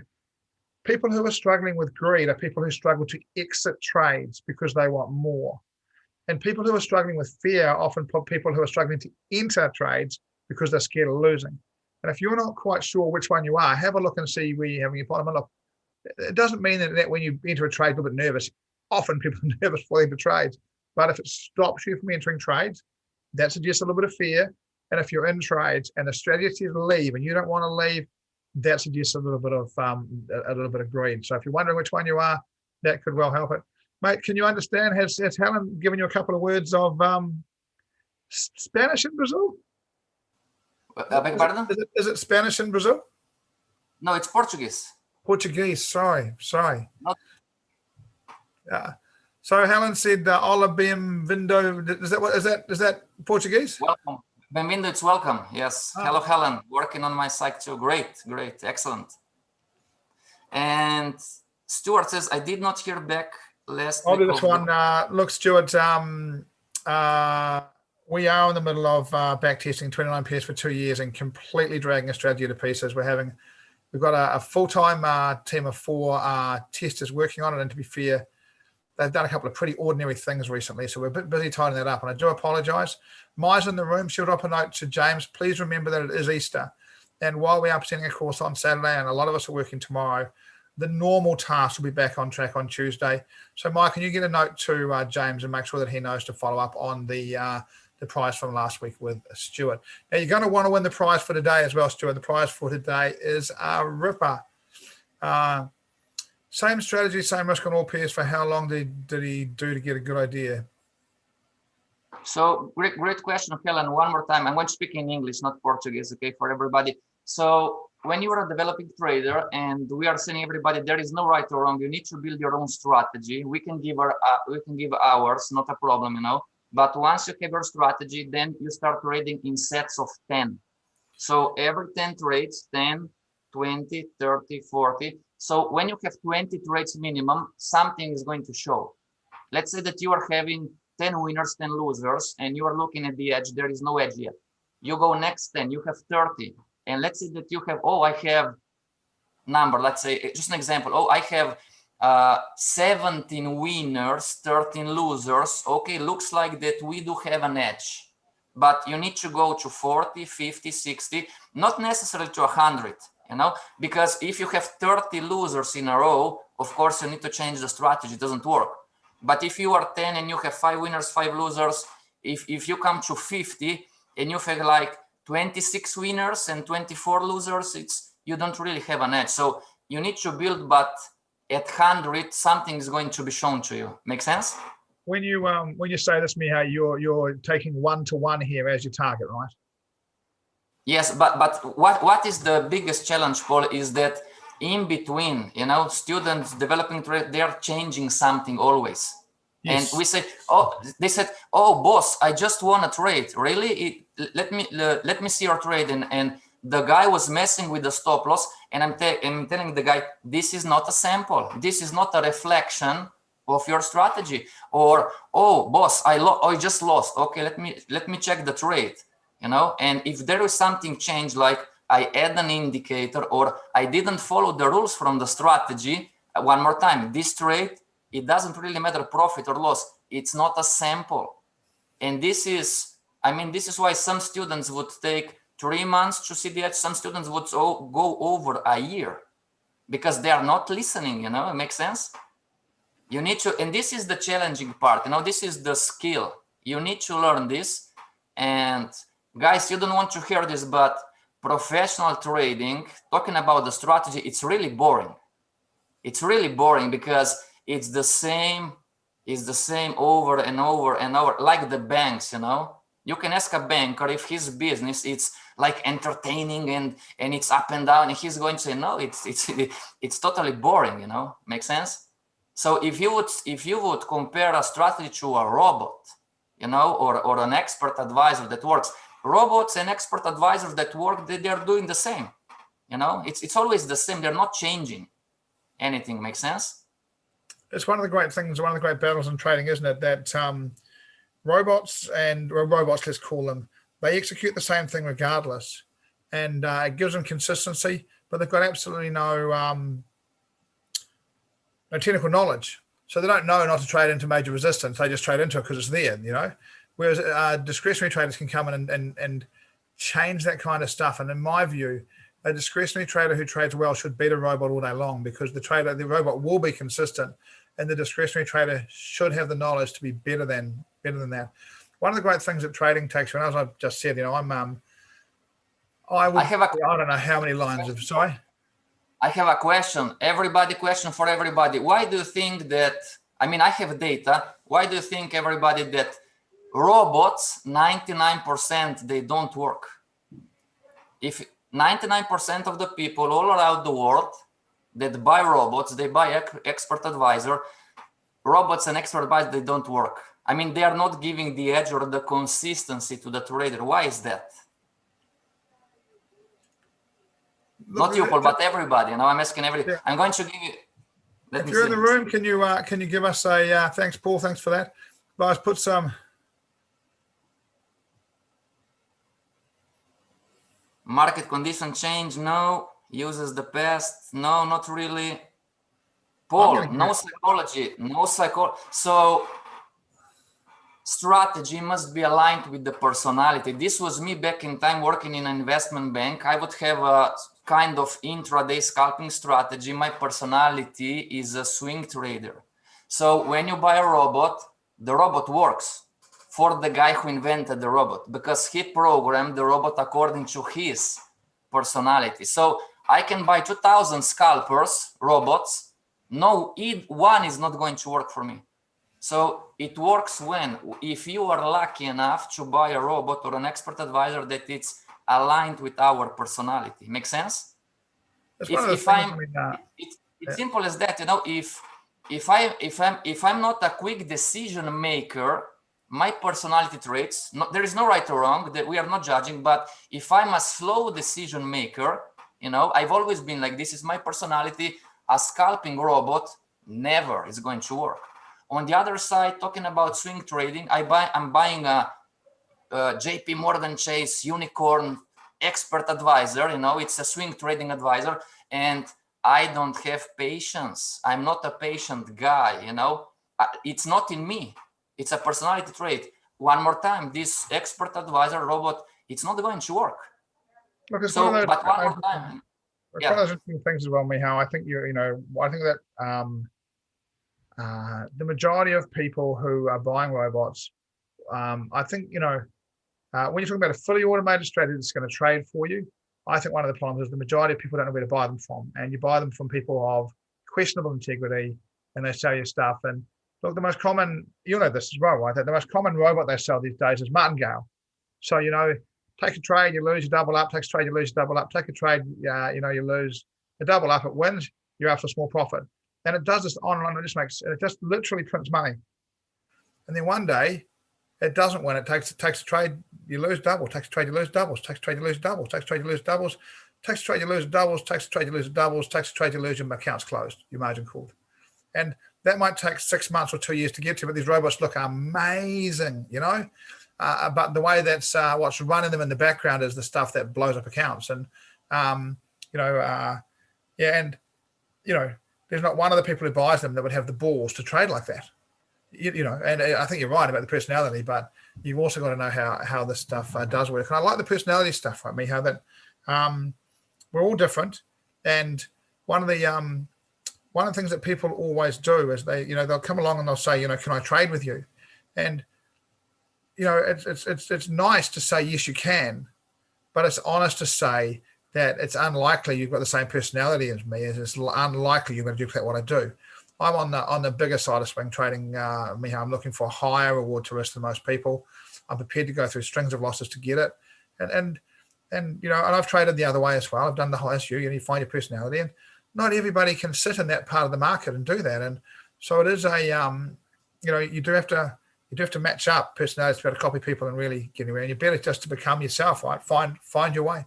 people who are struggling with greed are people who struggle to exit trades because they want more. And people who are struggling with fear are often people who are struggling to enter trades because they're scared of losing. And if you're not quite sure which one you are, have a look and see where you're having your problem. Look, it doesn't mean that when you enter a trade, you're a bit nervous. Often people are nervous before they enter trades. But if it stops you from entering trades, that suggests a little bit of fear. And if you're in trades and the strategy is to leave and you don't want to leave, that suggests a little bit of greed. So if you're wondering which one you are, that could well help it. Mate, can you understand? Has Helen given you a couple of words of Spanish in Brazil? I beg your pardon? Is it Spanish in Brazil? No, it's Portuguese. Portuguese. Sorry. Not So Helen said, "Hola, bem-vindo." Is that Portuguese? Welcome. Bem-vindo, it's welcome. Yes. Oh. Hello, Helen. Working on my site too. Great. Excellent. And Stuart says, I did not hear back last week. I'll do this one. Look, Stuart, we are in the middle of back testing 29 pairs for 2 years and completely dragging a strategy to pieces. We've got a full-time team of 4 testers working on it. And to be fair, they've done a couple of pretty ordinary things recently. So we're a bit busy tidying that up. And I do apologize. Maya's in the room. She'll drop a note to James. Please remember that it is Easter. And while we are presenting a course on Saturday, and a lot of us are working tomorrow, the normal tasks will be back on track on Tuesday. So Mike, can you get a note to James and make sure that he knows to follow up on the prize from last week with Stuart. Now you're going to want to win the prize for today as well, Stuart. The prize for today is a ripper. Same strategy, same risk on all pairs. For how long did he do to get a good idea? So great question, Helen. One more time. I'm going to speak in English, not Portuguese, okay, for everybody. So when you are a developing trader and we are saying everybody, there is no right or wrong. You need to build your own strategy. We can give ours, not a problem, But once you have your strategy, then you start trading in sets of 10. So every 10 trades, 10, 20, 30, 40. So when you have 20 trades minimum, something is going to show. Let's say that you are having 10 winners, 10 losers, and you are looking at the edge. There is no edge yet. You go next 10, you have 30. And let's say that you have, oh, I have number, let's say, just an example. Oh, I have 17 winners, 13 losers. Okay, looks like that we do have an edge. But you need to go to 40, 50, 60, not necessarily to 100, you know, because if you have 30 losers in a row, of course, you need to change the strategy. It doesn't work. But if you are 10 and you have 5 winners, 5 losers, if you come to 50 and you have like 26 winners and 24 losers, you don't really have an edge. So you need to build, but at 100, something is going to be shown to you. Make sense? When you say this, Miha, you're taking 1-to-1 here as your target, right? Yes, but what is the biggest challenge, Paul, is that in between, you know, students developing trade, they are changing something always. Yes. And we say, oh, they said, oh, boss, I just won a trade. Really? Let me see your trade. And the guy was messing with the stop loss. And I'm telling the guy, this is not a sample. This is not a reflection of your strategy. Or, oh, boss, I just lost. Okay, let me check the trade. You know, and if there is something changed, like I add an indicator or I didn't follow the rules from the strategy, one more time, this trade, it doesn't really matter profit or loss. It's not a sample. And this is, I mean, this is why some students would take 3 months to see the edge. Some students would go over a year because they are not listening, you know, it makes sense? You need to, and this is the challenging part, you know, this is the skill. You need to learn this. And guys, you don't want to hear this, but professional trading, talking about the strategy, it's really boring. It's really boring because it's the same over and over and over, like the banks, you know. You can ask a banker if his business it's like entertaining and it's up and down, and he's going to say no, it's totally boring, you know. Make sense? So if you would compare a strategy to a robot, you know, or an expert advisor that works, robots and expert advisors that work, they're doing the same, you know. It's always the same. They're not changing anything. Makes sense? It's one of the great things, one of the great battles in trading, isn't it? That robots, let's call them, they execute the same thing regardless, and it gives them consistency, but they've got absolutely no technical knowledge. So they don't know not to trade into major resistance. They just trade into it because it's there, you know. Whereas discretionary traders can come in and change that kind of stuff. And in my view, a discretionary trader who trades well should beat a robot all day long, because the robot will be consistent, and the discretionary trader should have the knowledge to be better than that. One of the great things that trading takes, as I've just said, you know, I don't know how many lines of, sorry. I have a question. Question for everybody. Why do you think that, I mean, I have data. Why do you think, everybody, that robots, 99%, they don't work? If 99% of the people all around the world that buy robots, they buy expert advisor, robots and expert advisor, they don't work. I mean, they are not giving the edge or the consistency to the trader. Why is that? Not you, Paul, but everybody. You know, I'm asking everybody. Yeah. I'm going to give you. If you're in the room, can you give us a thanks, Paul? Thanks for that. Guys, put some. Market condition change? No. Uses the past? No, not really. Paul, no psychology. No psychology. So strategy must be aligned with the personality. This was me back in time working in an investment bank. I would have a kind of intraday scalping strategy. My personality is a swing trader. So when you buy a robot, the robot works for the guy who invented the robot, because he programmed the robot according to his personality. So I can buy 2,000 scalpers, robots. No, one is not going to work for me. So it works if you are lucky enough to buy a robot or an expert advisor that it's aligned with our personality. Make sense? It's simple as that. You know, if I'm not a quick decision maker, my personality traits. There is no right or wrong. That we are not judging. But if I'm a slow decision maker, you know, I've always been like this. Is my personality. A scalping robot never is going to work. On the other side, talking about swing trading, I'm buying a JP Morgan Chase unicorn expert advisor. It's a swing trading advisor, and I don't have patience. I'm not a patient guy. It's not in me. It's a personality trait. One more time, this expert advisor robot, it's not going to work. Look, it's So, one of those, but one more time, it's yeah. one of those interesting things as well, Michal. I think I think that the majority of people who are buying robots, I think, when you're talking about a fully automated strategy that's going to trade for you, I think one of the problems is the majority of people don't know where to buy them from. And you buy them from people of questionable integrity, and they sell you stuff. And look, the most common, you'll know this as well, right? The most common robot they sell these days is martingale. So, take a trade, you lose, you double up. Take a trade, you lose, you double up. Take a trade, you lose, you double up. It wins, you're after a small profit. And it does this on and on. It just literally prints money. And then one day, it doesn't win. It takes a trade, you lose double. Takes a trade, you lose doubles. Takes a trade, you lose doubles. Takes a trade, you lose doubles. Takes a trade, you lose doubles. Takes a trade, you lose doubles. Takes a trade, you lose, your account's closed, your margin called. And that might take 6 months or 2 years to get to, but these robots look amazing, but the way that's what's running them in the background is the stuff that blows up accounts. And, there's not one of the people who buys them that would have the balls to trade like that. And I think you're right about the personality, but you've also got to know how this stuff does work. And I like the personality stuff, right, Michal, that we're all different. And one of the things that people always do is they'll come along and they'll say, can I trade with you? And, it's nice to say, yes, you can, but it's honest to say that it's unlikely you've got the same personality as me. It's unlikely you're going to duplicate what I do. I'm on the bigger side of swing trading, Michal. I'm looking for a higher reward to risk than most people. I'm prepared to go through strings of losses to get it. And I've traded the other way as well. I've done the highest you find your personality, and not everybody can sit in that part of the market and do that. And so it is you do have to match up personalities to be able to copy people and really get anywhere. And you're better just to become yourself, right? Find your way.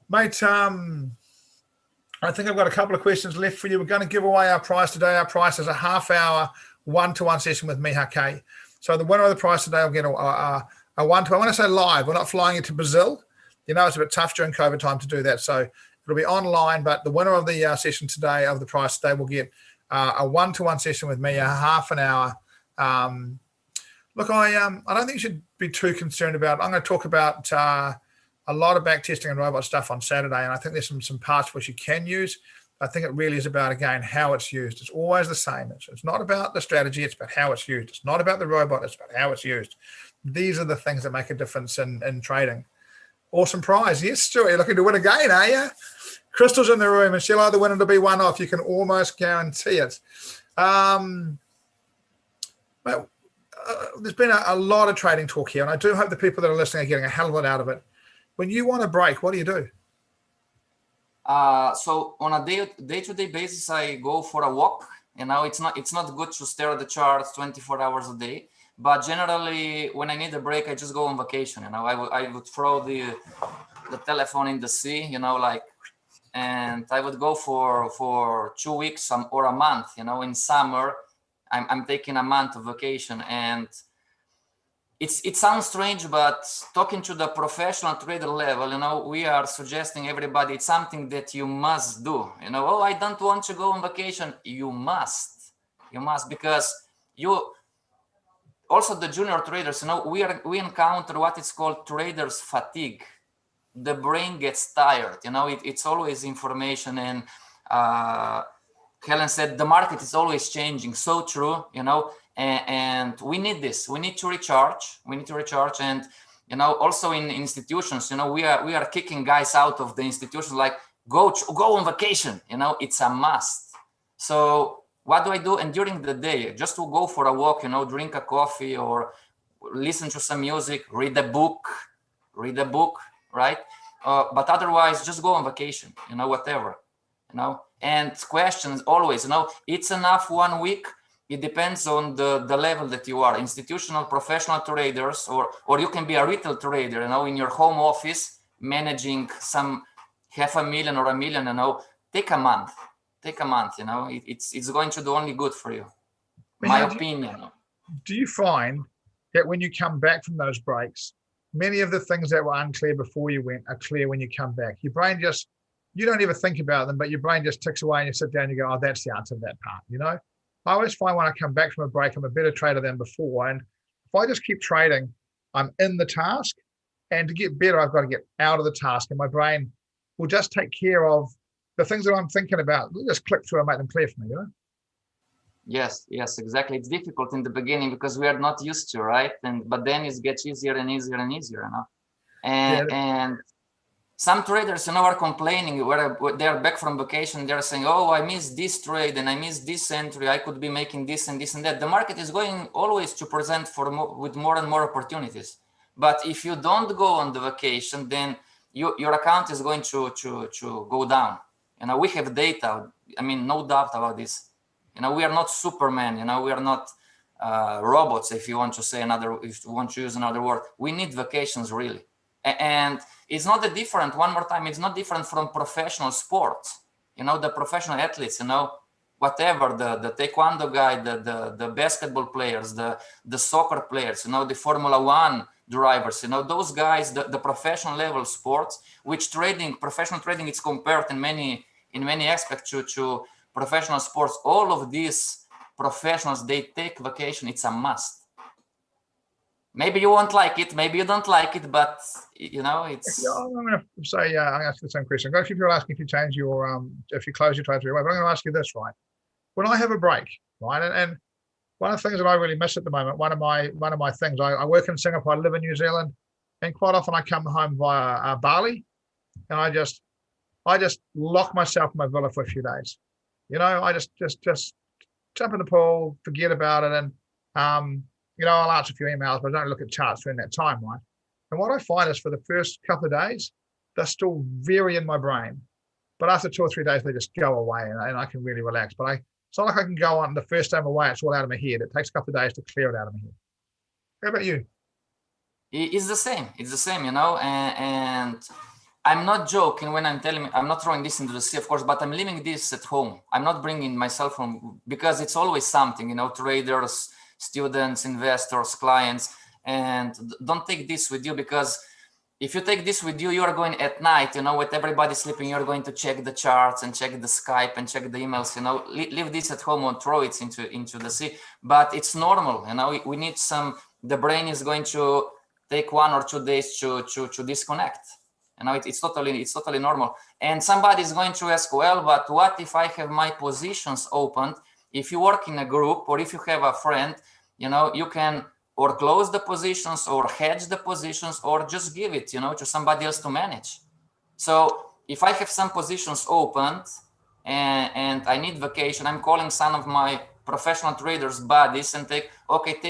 Mate, I think I've got a couple of questions left for you. We're going to give away our prize today. Our prize is a half-hour one-to-one session with Michal K. So the winner of the prize today will get a one-to-one. When I say live, we're not flying into Brazil. It's a bit tough during COVID time to do that. So it'll be online, but the winner of the session today, of the prize today, will get a one-to-one session with me, a half an hour. Look, I don't think you should be too concerned about it. I'm going to talk about a lot of back testing and robot stuff on Saturday, and I think there's some parts which you can use. I think it really is about, again, how it's used. It's always the same. It's not about the strategy. It's about how it's used. It's not about the robot. It's about how it's used. These are the things that make a difference in trading. Awesome prize. Yes, Stuart, you're looking to win again, are you? Crystal's in the room, and she'll either win it or be one off. You can almost guarantee it. There's been a lot of trading talk here, and I do hope the people that are listening are getting a hell of a lot out of it. When you want a break, what do you do? So on a day-to-day basis, I go for a walk. It's not good to stare at the charts 24 hours a day. But generally, when I need a break, I just go on vacation. I would throw the telephone in the sea. And I would go for 2 weeks or a month. In summer, I'm taking a month of vacation. And it sounds strange, but talking to the professional trader level, we are suggesting everybody it's something that you must do. Oh, I don't want to go on vacation. You must, because also the junior traders, we encounter what is called traders fatigue. The brain gets tired. It's always information, and Helen said the market is always changing. So true, and we need this. We need to recharge. And also in institutions, we are kicking guys out of the institutions. Like go on vacation. It's a must. So what do I do? And during the day, just to go for a walk, drink a coffee or listen to some music, read a book, right? But otherwise, just go on vacation. Whatever. And questions always. It's enough 1 week. It depends on the level that you are. Institutional, professional traders, or you can be a retail trader, in your home office, managing some $500,000 or $1 million, take a month. take a month. You know, it's going to do only good for you. My Mihal, opinion. do you find that when you come back from those breaks, many of the things that were unclear before you went are clear when you come back? Your brain just, you don't ever think about them, but your brain just ticks away and you sit down and you go, oh, that's the answer to that part, you know? I always find when I come back from a break, I'm a better trader than before. And if I just keep trading, I'm in the task. And to get better, I've got to get out of the task. And my brain will just take care of the things that I'm thinking about. Just click through and make them clear for me, you know? Yes, exactly. It's difficult in the beginning because we are not used to, right? But then it gets easier and easier and easier, you know? And some traders, you know, are complaining where they're back from vacation. They're saying, oh, I missed this trade and I missed this entry. I could be making this and this and that. The market is going always to present with more and more opportunities. But if you don't go on the vacation, then your account is going to go down. You know, we have data. I mean, no doubt about this. You know, we are not Superman. You know, we are not robots. If you want to say if you want to use another word, we need vacations really. And it's not a different, one more time, it's not different from professional sports. You know, the professional athletes, you know, whatever, the taekwondo guy, the basketball players, the soccer players, you know, the Formula One drivers, you know, those guys, the professional level sports, which professional trading is compared in many aspects to professional sports. All of these professionals, they take vacation. It's a must. Maybe you won't like it, maybe you don't like it, but you know, it's. Yeah, I'm going to say, I'm going to ask the same question. A few people asking if you change your, if you close your trade, but I'm going to ask you this, right? When I have a break, right, and one of the things that I really miss at the moment, one of my things, I work in Singapore, I live in New Zealand, and quite often I come home via Bali, and I just lock myself in my villa for a few days. You know, I just jump in the pool, forget about it, and you know, I'll answer a few emails, but I don't look at charts during that time, right? And what I find is for the first couple of days, they're still very in my brain. But after 2 or 3 days, they just go away and I can really relax. But it's not like I can go on the first time away, it's all out of my head. It takes a couple of days to clear it out of my head. How about you? It's the same. It's the same, you know, and I'm not joking when I'm telling, I'm not throwing this into the sea, of course, but I'm leaving this at home. I'm not bringing myself home because it's always something, you know, traders, students, investors, clients, and don't take this with you, because if you take this with you, you are going at night, you know, with everybody sleeping, you're going to check the charts and check the Skype and check the emails, you know, leave this at home or throw it into the sea. But it's normal, you know, we need the brain is going to take 1 or 2 days to disconnect. You know, it's totally normal. And somebody is going to ask, well, but what if I have my positions opened? If you work in a group or if you have a friend, you know, you can or close the positions or hedge the positions or just give it, you know, to somebody else to manage. So if I have some positions opened and I need vacation, I'm calling some of my professional traders buddies and take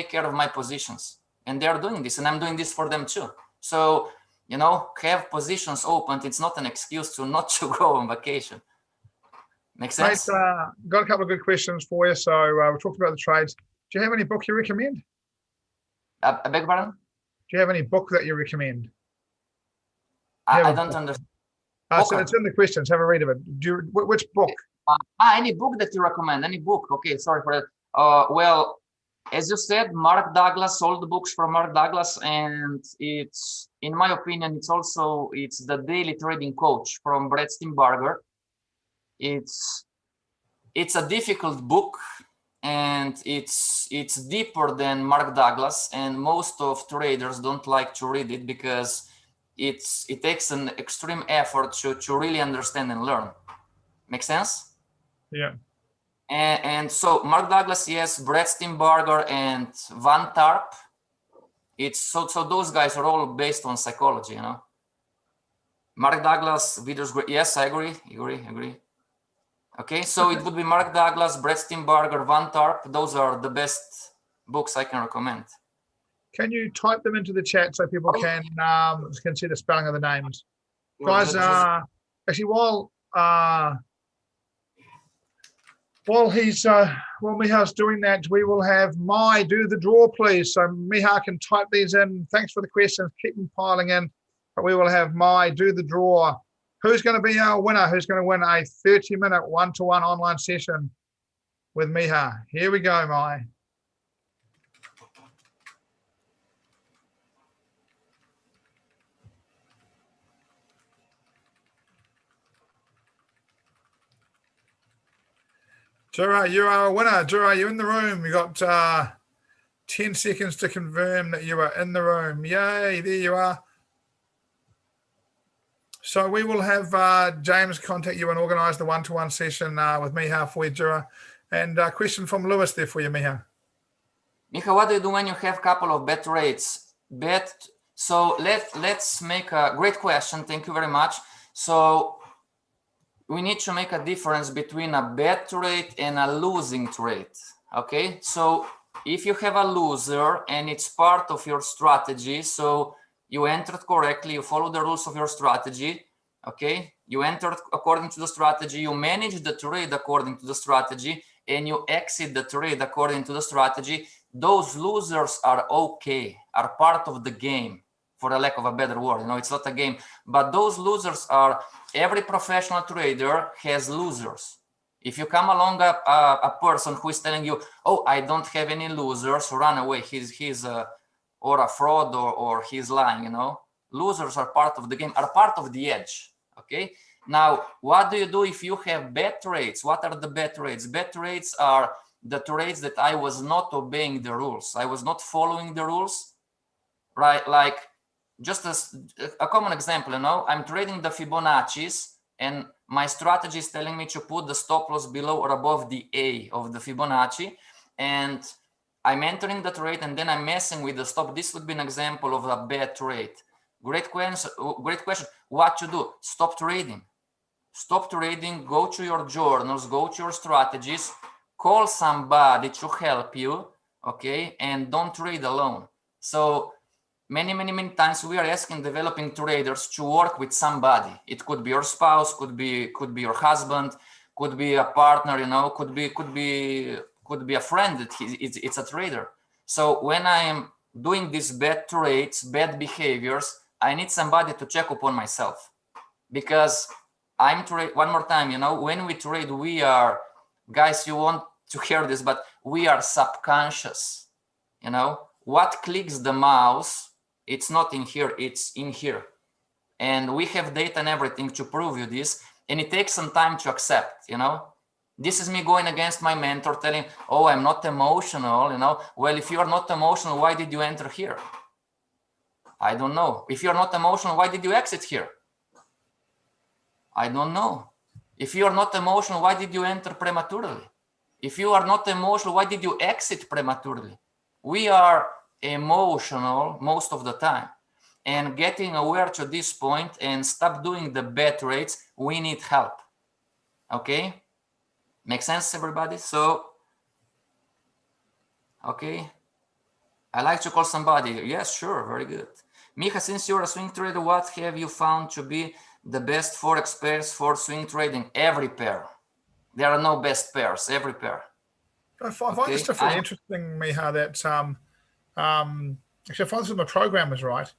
care of my positions. And they're doing this and I'm doing this for them too. So, you know, have positions opened. It's not an excuse to not to go on vacation. Make sense? Mate, got a couple of good questions for you. So we talked about the trades. Do you have any book you recommend? I beg pardon? Do you have any book that you recommend? I don't understand. So it's in the questions. Have a read of it. Which book? Any book that you recommend? Any book? Okay, sorry for that. Well, as you said, Mark Douglas, all the books from Mark Douglas, and it's, in my opinion, it's the Daily Trading Coach from Brett Steenbarger. It's a difficult book, and it's deeper than Mark Douglas, and most of traders don't like to read it because it takes an extreme effort to really understand and learn. Make sense? Yeah. And so Mark Douglas, yes, Brett Steenbarger and Van Tarp. It's so those guys are all based on psychology, you know. Mark Douglas, videos great. Yes, I agree. Okay, so it would be Mark Douglas, Brett Steenbarger, Van Tarp. Those are the best books I can recommend. Can you type them into the chat so people can see the spelling of the names? Guys, actually, while Mihal's doing that, we will have do the draw, please. So Mihal can type these in. Thanks for the questions. Keep them piling in. But we will have do the draw Who's going to be our winner? Who's going to win a 30-minute one-to-one online session with Miha? Here we go, Mai. Jura, you are a winner. Jura, you're in the room. You got 10 seconds to confirm that you are in the room. Yay, there you are. So we will have James contact you and organise the one-to-one session with Miha for you, Jura. And a question from Lewis there for you, Miha. Miha, what do you do when you have a couple of bet rates? So let's make a great question. Thank you very much. So we need to make a difference between a bet rate and a losing trade. Okay, so if you have a loser and it's part of your strategy, so you entered correctly, you follow the rules of your strategy, okay, you entered according to the strategy, you manage the trade according to the strategy, and you exit the trade according to the strategy, those losers are okay, are part of the game, for the lack of a better word. You know, it's not a game, but those losers are, every professional trader has losers. If you come along a person who is telling you, oh, I don't have any losers, run away, he's or a fraud or he's lying, you know. Losers are part of the game, are part of the edge, okay? Now, what do you do if you have bet rates? What are the bet rates? Bet rates are the trades that I was not obeying the rules. I was not following the rules, right? Like, just as a common example, you know, I'm trading the Fibonacci's and my strategy is telling me to put the stop loss below or above the A of the Fibonacci, and I'm entering the trade and then I'm messing with the stop. This would be an example of a bad trade. Great question. What to do? Stop trading. Stop trading, go to your journals, go to your strategies, call somebody to help you, okay? And don't trade alone. So many times we are asking developing traders to work with somebody. It could be your spouse, could be your husband, could be a partner, you know, could be a friend. It's a trader. So when I am doing these bad trades, bad behaviors, I need somebody to check upon myself, because I'm trade one more time, you know, when we trade, we are, guys, you want to hear this, but we are subconscious, you know, what clicks the mouse, it's not in here, it's in here. And we have data and everything to prove you this. And it takes some time to accept, you know. This is me going against my mentor telling, oh, I'm not emotional, you know. Well, if you are not emotional, why did you enter here? I don't know. If you're not emotional, why did you exit here? I don't know. If you are not emotional, why did you enter prematurely? If you are not emotional, why did you exit prematurely? We are emotional most of the time. And getting aware to this point and stop doing the bad trades, we need help. Okay? Make sense, everybody? So, okay. I like to call somebody. Yes, sure, very good. Miha, since you're a swing trader, what have you found to be the best Forex pairs for swing trading? Every pair. There are no best pairs, every pair. I find this really interesting, Miha, that actually I find this with my programmers, right?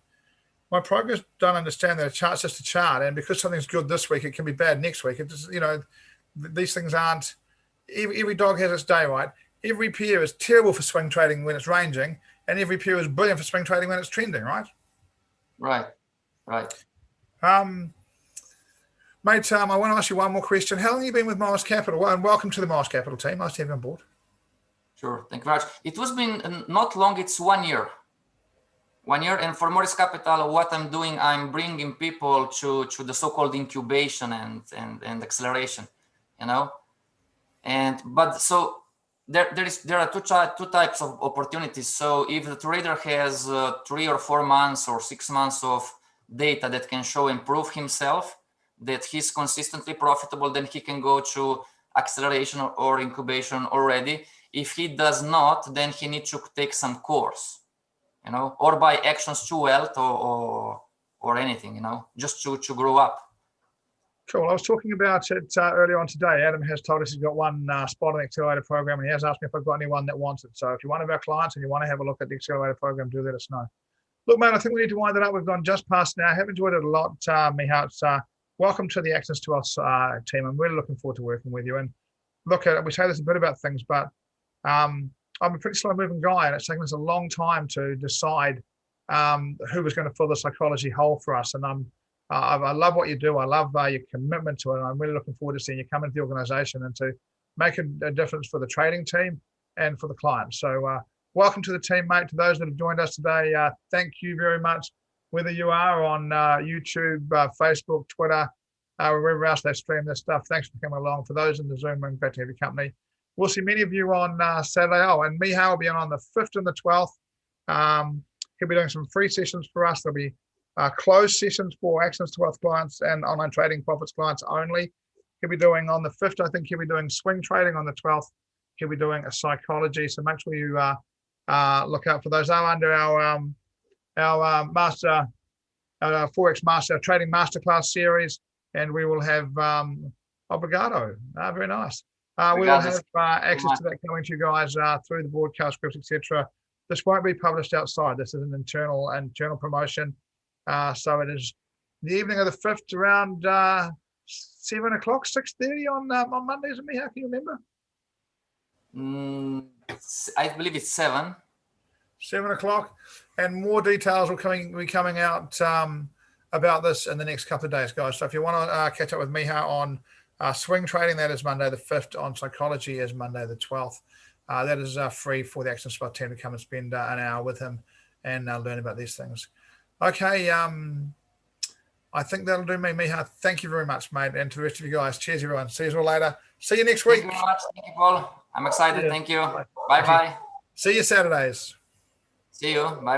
My programmers don't understand that a chart's just a chart, and because something's good this week, it can be bad next week. It just, you know, these things aren't, every dog has its day, right? Every pair is terrible for swing trading when it's ranging, and every pair is brilliant for swing trading when it's trending, right? Right. Mate, I want to ask you one more question. How long have you been with Morris Capital? Well, and welcome to the Morris Capital team. Nice to have you on board. Sure, thank you very much. It was been not long, it's 1 year. 1 year, and for Morris Capital, what I'm doing, I'm bringing people to the so-called incubation and acceleration, you know. But so there are two types of opportunities. So if the trader has 3 or 4 months or 6 months of data that can show and prove himself that he's consistently profitable, then he can go to acceleration or incubation already. If he does not, then he needs to take some course, you know, or buy actions to wealth or anything, you know, just to grow up. Cool. I was talking about it earlier on today. Adam has told us he's got one spot on the Accelerator program, and he has asked me if I've got anyone that wants it. So if you're one of our clients and you want to have a look at the Accelerator program, do let us know. Look, man, I think we need to wind it up. We've gone just past now. I have enjoyed it a lot, Miha. It's welcome to the Access to Us team. I'm really looking forward to working with you. And look, we say this a bit about things, but I'm a pretty slow moving guy, and it's taken us a long time to decide who was going to fill the psychology hole for us. And I love what you do. I love your commitment to it. And I'm really looking forward to seeing you come into the organization and to make a difference for the trading team and for the clients. So welcome to the team, mate. To those that have joined us today, thank you very much. Whether you are on YouTube, Facebook, Twitter, wherever else they stream this stuff, thanks for coming along. For those in the Zoom room, great to have your company. We'll see many of you on Saturday. Oh, and Miha will be on the 5th and the 12th. He'll be doing some free sessions for us. There'll be closed sessions for Access to Wealth clients and online trading profits clients only. He'll be doing on the 5th, I think he'll be doing swing trading. On the 12th, he'll be doing a psychology. So make sure you look out for those. Are under our master, Forex Master Trading Masterclass series, and we will have obrigado. Very nice. We will have access to that coming to you guys through the broadcast scripts, etc. This won't be published outside. This is an internal promotion. So it is the evening of the 5th around 7 o'clock, 6:30 on Mondays. Miha, can you remember? I believe it's 7. 7 o'clock, and more details will be coming out about this in the next couple of days, guys. So if you want to catch up with Miha on swing trading, that is Monday the 5th. On psychology is Monday the 12th. That is free for the Access Spot team to come and spend an hour with him and learn about these things. Okay, I think that'll do me, Miha. Thank you very much, mate, and to the rest of you guys. Cheers, everyone. See you all later. See you next week. Thank you very much. Thank you, Paul. I'm excited. Thank you. Bye-bye. See you Saturdays. See you. Bye.